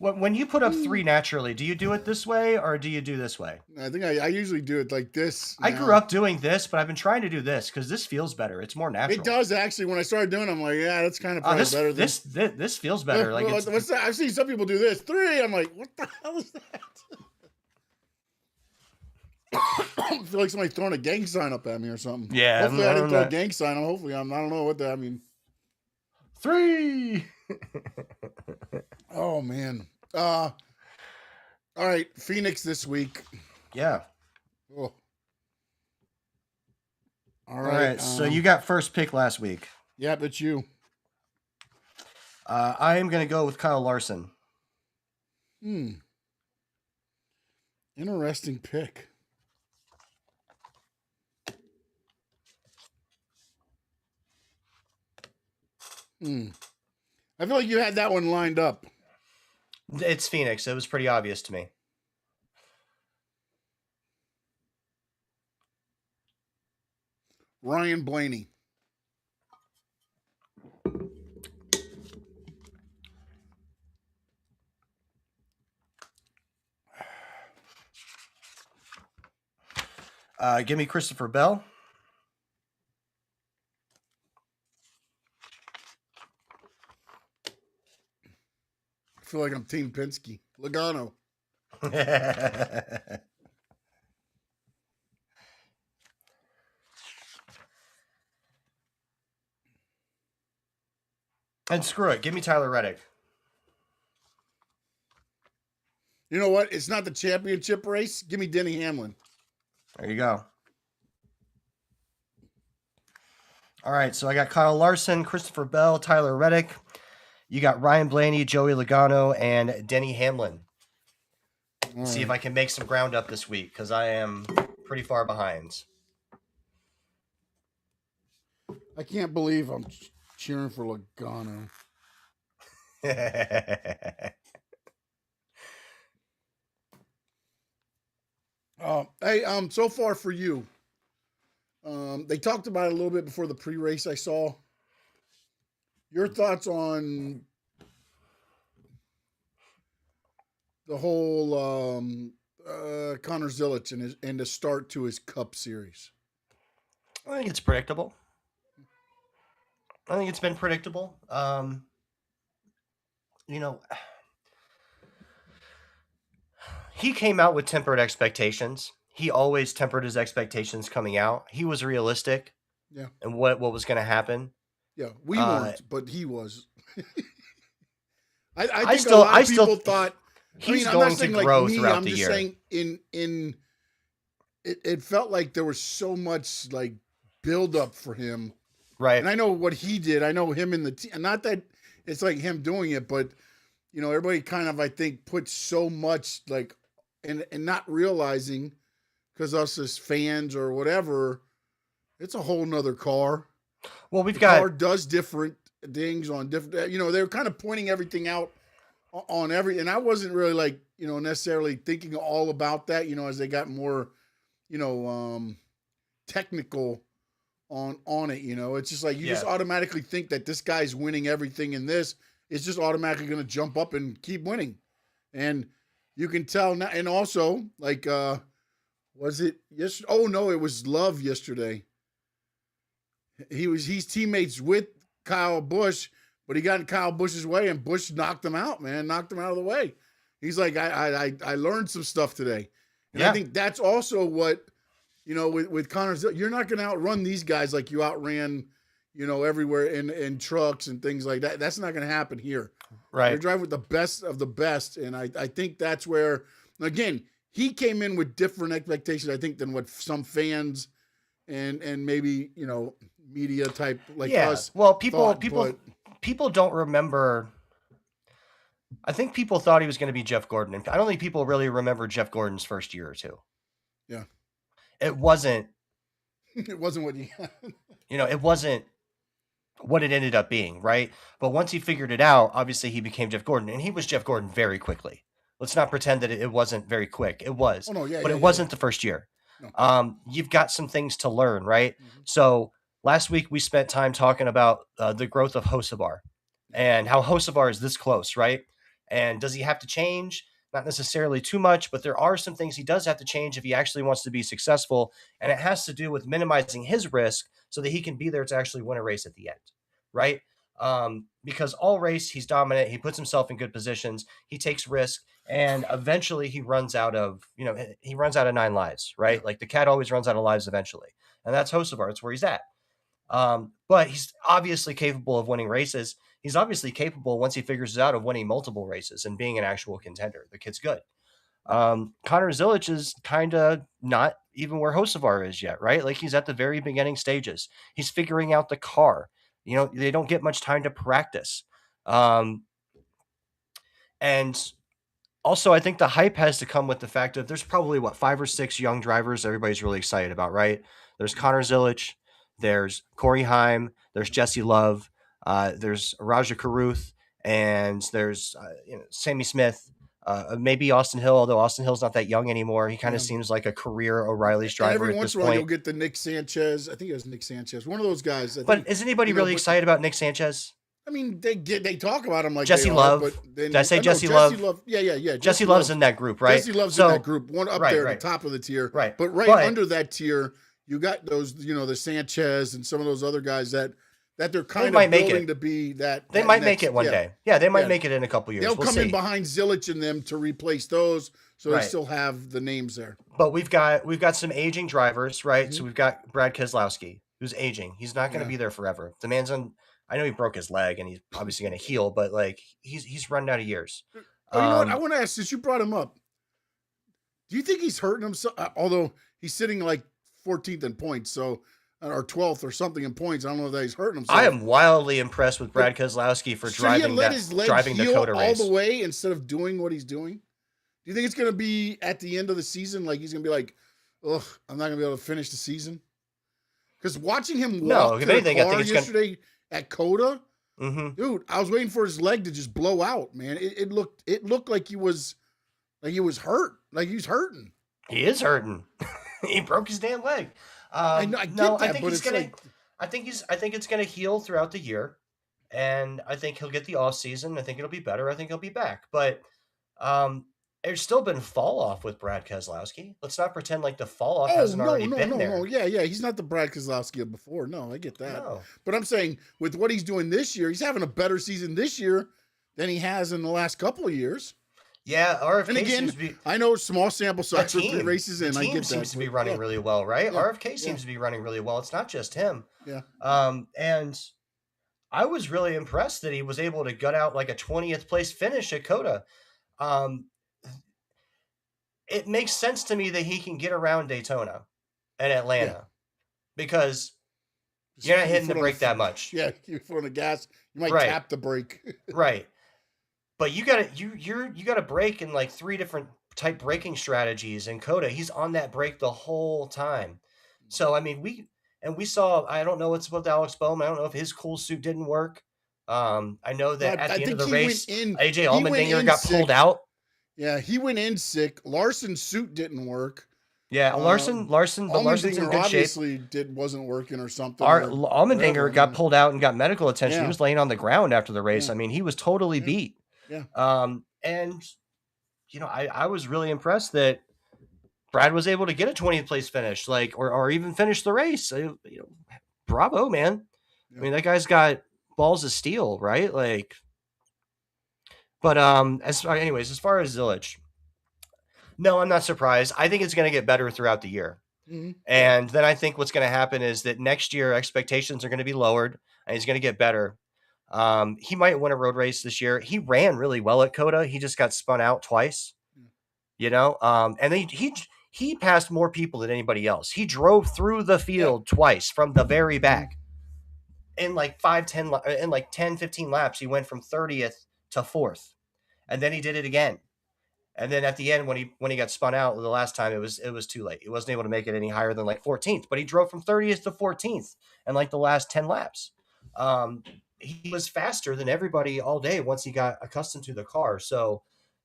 Speaker 5: When you put up 3 naturally, do you do it this way or do you do this way?
Speaker 4: I think I usually do it like this.
Speaker 5: I grew up doing this, but I've been trying to do this because this feels better. It's more natural.
Speaker 4: It does, actually. When I started doing it, I'm like, yeah, that's kind of probably better.
Speaker 5: This feels better. Like
Speaker 4: what's that? I've seen some people do this. 3. I'm like, what the hell is that? I feel like somebody throwing a gang sign up at me or something.
Speaker 5: Yeah.
Speaker 4: Hopefully I didn't throw a gang sign. Hopefully I don't know what that, I mean.
Speaker 5: 3.
Speaker 4: Oh, man. All right. Phoenix this week.
Speaker 5: Yeah.
Speaker 4: Oh.
Speaker 5: All right. So you got first pick last week.
Speaker 4: Yep, it's you.
Speaker 5: I am going to go with Kyle Larson.
Speaker 4: Interesting pick. I feel like you had that one lined up.
Speaker 5: It's Phoenix. It was pretty obvious to me.
Speaker 4: Ryan Blaney.
Speaker 5: Give me Christopher Bell.
Speaker 4: I feel like I'm Team Penske. Logano.
Speaker 5: And screw it. Give me Tyler Reddick.
Speaker 4: You know what? It's not the championship race. Give me Denny Hamlin.
Speaker 5: There you go. All right, so I got Kyle Larson, Christopher Bell, Tyler Reddick. You got Ryan Blaney, Joey Logano, and Denny Hamlin. See if I can make some ground up this week because I am pretty far behind.
Speaker 4: I can't believe I'm cheering for Logano. Hey, so far for you. They talked about it a little bit before the pre-race I saw. Your thoughts on the whole Connor Zilic and the start to his Cup Series?
Speaker 5: I think it's predictable. I think it's been predictable. He came out with tempered expectations. He always tempered his expectations coming out. He was realistic.
Speaker 4: Yeah.
Speaker 5: And what was going to happen.
Speaker 4: Yeah, we weren't, but he was. I think a lot of people thought
Speaker 5: he's going to grow throughout the year.
Speaker 4: I'm just saying it felt like there was so much like build up for him.
Speaker 5: Right.
Speaker 4: And I know what he did. I know him in the team. Not that it's like him doing it, but everybody kind of, I think, put so much like and not realizing, because us as fans or whatever, it's a whole nother car.
Speaker 5: Well,
Speaker 4: the car does different things on different, they're kind of pointing everything out on every, and I wasn't really like, necessarily thinking all about that, as they got more, technical on it, it's just like, you just automatically think that this guy's winning everything in this. It's just automatically going to jump up and keep winning. And you can tell now, and also like, was it yesterday? Oh no, it was Love yesterday. He's teammates with Kyle Busch, but he got in Kyle Busch's way, and Busch knocked him out, man. Knocked him out of the way. He's like, I learned some stuff today. And I think that's also what, with Connor, you're not going to outrun these guys like you outran, everywhere in trucks and things like that. That's not going to happen here.
Speaker 5: Right.
Speaker 4: They're driving with the best of the best, and I think that's where, again, he came in with different expectations, I think, than what some fans and maybe, media type like us.
Speaker 5: Well,
Speaker 4: thought, but
Speaker 5: people don't remember. I think people thought he was going to be Jeff Gordon, and I don't think people really remember Jeff Gordon's first year or two.
Speaker 4: yeah,
Speaker 5: It wasn't.
Speaker 4: it wasn't what you got.
Speaker 5: It wasn't what it ended up being, right? But once he figured it out, obviously he became Jeff Gordon, and he was Jeff Gordon very quickly. Let's not pretend that it wasn't very quick. It was,
Speaker 4: Oh, no, yeah,
Speaker 5: but
Speaker 4: yeah,
Speaker 5: it
Speaker 4: yeah,
Speaker 5: wasn't the first year.
Speaker 4: No.
Speaker 5: You've got some things to learn, right?
Speaker 4: Mhm.
Speaker 5: So last week we spent time talking about the growth of Hocevar and how Hocevar is this close, right? And does he have to change? Not necessarily too much, but there are some things he does have to change if he actually wants to be successful. And it has to do with minimizing his risk so that he can be there to actually win a race at the end, right? Because all race, he's dominant. He puts himself in good positions. He takes risk. And eventually he runs out of 9 lives, right? Like the cat always runs out of lives eventually. And that's Hocevar. It's where he's at. But he's obviously capable of winning races. He's obviously capable, once he figures it out, of winning multiple races and being an actual contender. The kid's good. Connor Zilic is kind of not even where Hocevar is yet, right? Like he's at the very beginning stages. He's figuring out the car. They don't get much time to practice. And also, I think the hype has to come with the fact that there's probably 5 or 6 young drivers everybody's really excited about, right? There's Connor Zilic, there's Corey Heim, there's Jesse Love, there's Raja Karuth, and there's Sammy Smith, maybe Austin Hill, although Austin Hill's not that young anymore. He kind of seems like a career O'Reilly's driver
Speaker 4: every
Speaker 5: at
Speaker 4: once
Speaker 5: this
Speaker 4: in a while,
Speaker 5: point.
Speaker 4: you'll get the Nick Sanchez. I think it was Nick Sanchez, one of those guys.
Speaker 5: But is anybody really excited about Nick Sanchez?
Speaker 4: I mean, they talk about him like
Speaker 5: Jesse
Speaker 4: they
Speaker 5: Love.
Speaker 4: Are, but then,
Speaker 5: Did I say Jesse
Speaker 4: Love?
Speaker 5: Love?
Speaker 4: Yeah.
Speaker 5: Jesse Love's in that group, right?
Speaker 4: Jesse Love's in that group, one up there at the top of the tier.
Speaker 5: Right.
Speaker 4: But under that tier, you got those, the Sanchez and some of those other guys that they're kind of building to be that.
Speaker 5: They might make it one day. Yeah, they might make it in a couple years.
Speaker 4: They'll
Speaker 5: we'll
Speaker 4: come
Speaker 5: see.
Speaker 4: in behind Zilic and them to replace those, so they still have the names there.
Speaker 5: But we've got some aging drivers, right? Mm-hmm. So we've got Brad Keselowski, who's aging. He's not going to be there forever. The man's on. I know he broke his leg and he's obviously going to heal, but like he's running out of years.
Speaker 4: Oh, you know what? I want to ask, since you brought him up, do you think he's hurting himself? Although he's sitting like 14th in points, or 12th or something in points. I don't know that he's hurting himself.
Speaker 5: I am wildly impressed with Brad Keselowski for driving the COTA race
Speaker 4: all the way instead of doing what he's doing. Do you think it's going to be at the end of the season, like he's going to be like, ugh, I'm not going to be able to finish the season? Because watching him walk to the car yesterday at COTA, dude, I was waiting for his leg to just blow out, man. It looked like he was hurt, like he was hurting.
Speaker 5: He is hurting. He broke his damn leg. I think it's gonna heal throughout the year, and I think he'll get the off season. I think it'll be better. I think he'll be back, but there's still been fall off with Brad Keselowski. Let's not pretend like the fall off hasn't already been there.
Speaker 4: No, yeah, he's not the Brad Keselowski of before. No, I get that.
Speaker 5: No.
Speaker 4: But I'm saying with what he's doing this year, he's having a better season this year than he has in the last couple of years.
Speaker 5: Yeah, RFK
Speaker 4: and again,
Speaker 5: seems to be,
Speaker 4: I know small sample size for 3 races in. I get that.
Speaker 5: Seems to be running really well, right? Yeah. RFK seems to be running really well. It's not just him.
Speaker 4: Yeah.
Speaker 5: And I was really impressed that he was able to gut out like a 20th place finish at COTA. It makes sense to me that he can get around Daytona and Atlanta because you're not hitting the brake that much.
Speaker 4: Yeah, you're on the gas. You might tap the brake.
Speaker 5: Right. But you gotta brake in like 3 different type braking strategies in COTA. He's on that brake the whole time. So I mean we saw, I don't know what's with Alex Bowman. I don't know if his cool suit didn't work. I know that at the end of the race, AJ Allmendinger got pulled out.
Speaker 4: Yeah, he went in sick. Larson's suit didn't work.
Speaker 5: Yeah, Larson's in good shape.
Speaker 4: Obviously wasn't working or something.
Speaker 5: Allmendinger got pulled out and got medical attention. He was laying on the ground after the race. I mean, he was totally beat.
Speaker 4: Yeah.
Speaker 5: And I was really impressed that Brad was able to get a 20th place finish, or even finish the race. Bravo, man. Yeah. I mean, that guy's got balls of steel, right? But as far as Zilic, no, I'm not surprised. I think it's going to get better throughout the year. Mm-hmm. And then I think what's going to happen is that next year expectations are going to be lowered and he's going to get better. He might win a road race this year. He ran really well at COTA. He just got spun out twice, and then he passed more people than anybody else. He drove through the field twice from the very back. In like 10, 15 laps, he went from 30th to 4th. And then he did it again. And then at the end, when he got spun out the last time, it was too late. He wasn't able to make it any higher than like 14th, but he drove from 30th to 14th in like the last 10 laps. He was faster than everybody all day once he got accustomed to the car. So,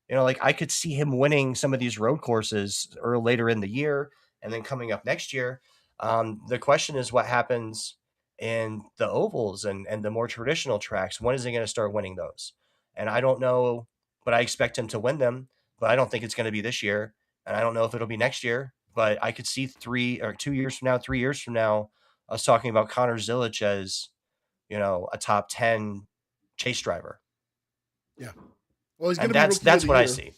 Speaker 5: like I could see him winning some of these road courses or later in the year and then coming up next year. The question is what happens in the ovals and the more traditional tracks. When is he going to start winning those? And I don't know, but I expect him to win them. But I don't think it's going to be this year. And I don't know if it'll be next year. But I could see 3 years from now, us talking about Connor Zilic as, a top 10 chase driver.
Speaker 4: Yeah. Well, he's going to be
Speaker 5: that's
Speaker 4: rookie of the
Speaker 5: what
Speaker 4: year.
Speaker 5: I see.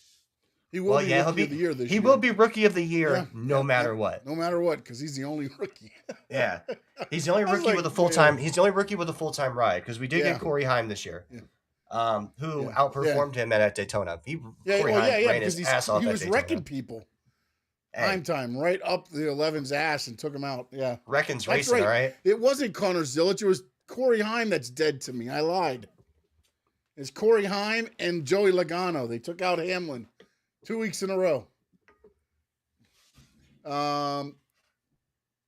Speaker 4: He will be rookie of the year this year.
Speaker 5: He will be rookie of the year no matter what.
Speaker 4: No matter what, because he's the only rookie.
Speaker 5: Yeah. He's the only rookie with a full-time. He's the only rookie with a full-time ride because we did get Corey Heim this year. Yeah. Who outperformed him at Daytona. Corey Heim ran his ass off. He was
Speaker 4: wrecking people. Time right up the 11's ass and took him out. Yeah,
Speaker 5: Reckon's racing, all right.
Speaker 4: It wasn't Connor Zilic. It was Corey Heim that's dead to me. I lied. It's Corey Heim and Joey Logano. They took out Hamlin 2 weeks in a row.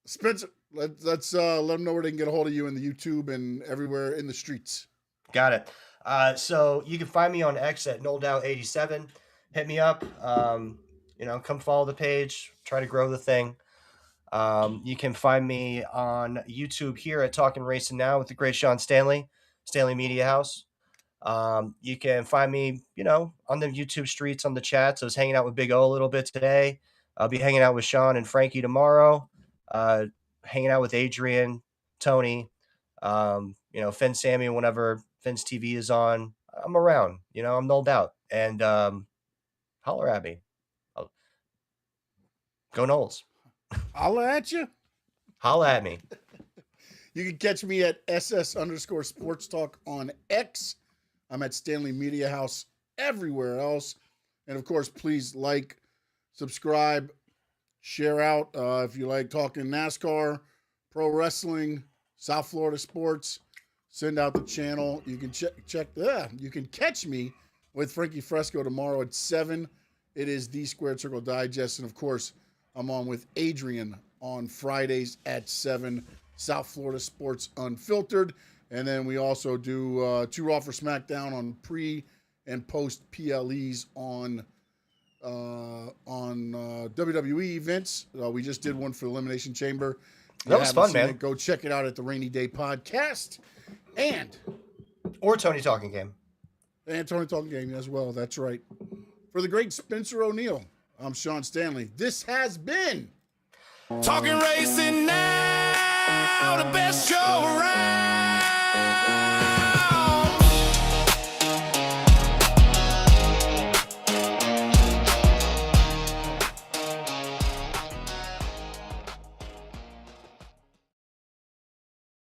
Speaker 4: Spencer, let's let them know where they can get a hold of you in the YouTube and everywhere in the streets.
Speaker 5: Got it. So you can find me on X at NoldOut87. Hit me up. Come follow the page. Try to grow the thing. You can find me on YouTube here at Talking Racing Now with the great Sean Stanley Media House. You can find me, on the YouTube streets, on the chats. I was hanging out with Big O a little bit today. I'll be hanging out with Sean and Frankie tomorrow. Hanging out with Adrian, Tony, Finn Sammy whenever Finn's TV is on. I'm around, I'm nulled out. And holler at me. Go Knowles.
Speaker 4: Holla at you.
Speaker 5: Holla at me.
Speaker 4: You can catch me at SS_Sports Talk on X. I'm at Stanley Media House everywhere else. And of course, please like, subscribe, share out if you like talking NASCAR, pro wrestling, South Florida sports. Send out the channel. You can check. You can catch me with Frankie Fresco tomorrow at 7. It is the Squared Circle Digest, and of course, I'm on with Adrian on Fridays at 7. South Florida Sports Unfiltered, and then we also do 2 Raw for SmackDown on pre and post PLEs on WWE events. We just did one for Elimination Chamber.
Speaker 5: That was fun, man.
Speaker 4: Go check it out at the Rainy Day Podcast.
Speaker 5: Or Tony Talking Game.
Speaker 4: And Tony Talking Game as well. That's right. For the great Spencer O'Neill, I'm Sean Stanley. This has been
Speaker 3: Talking Racing Now, the best show around.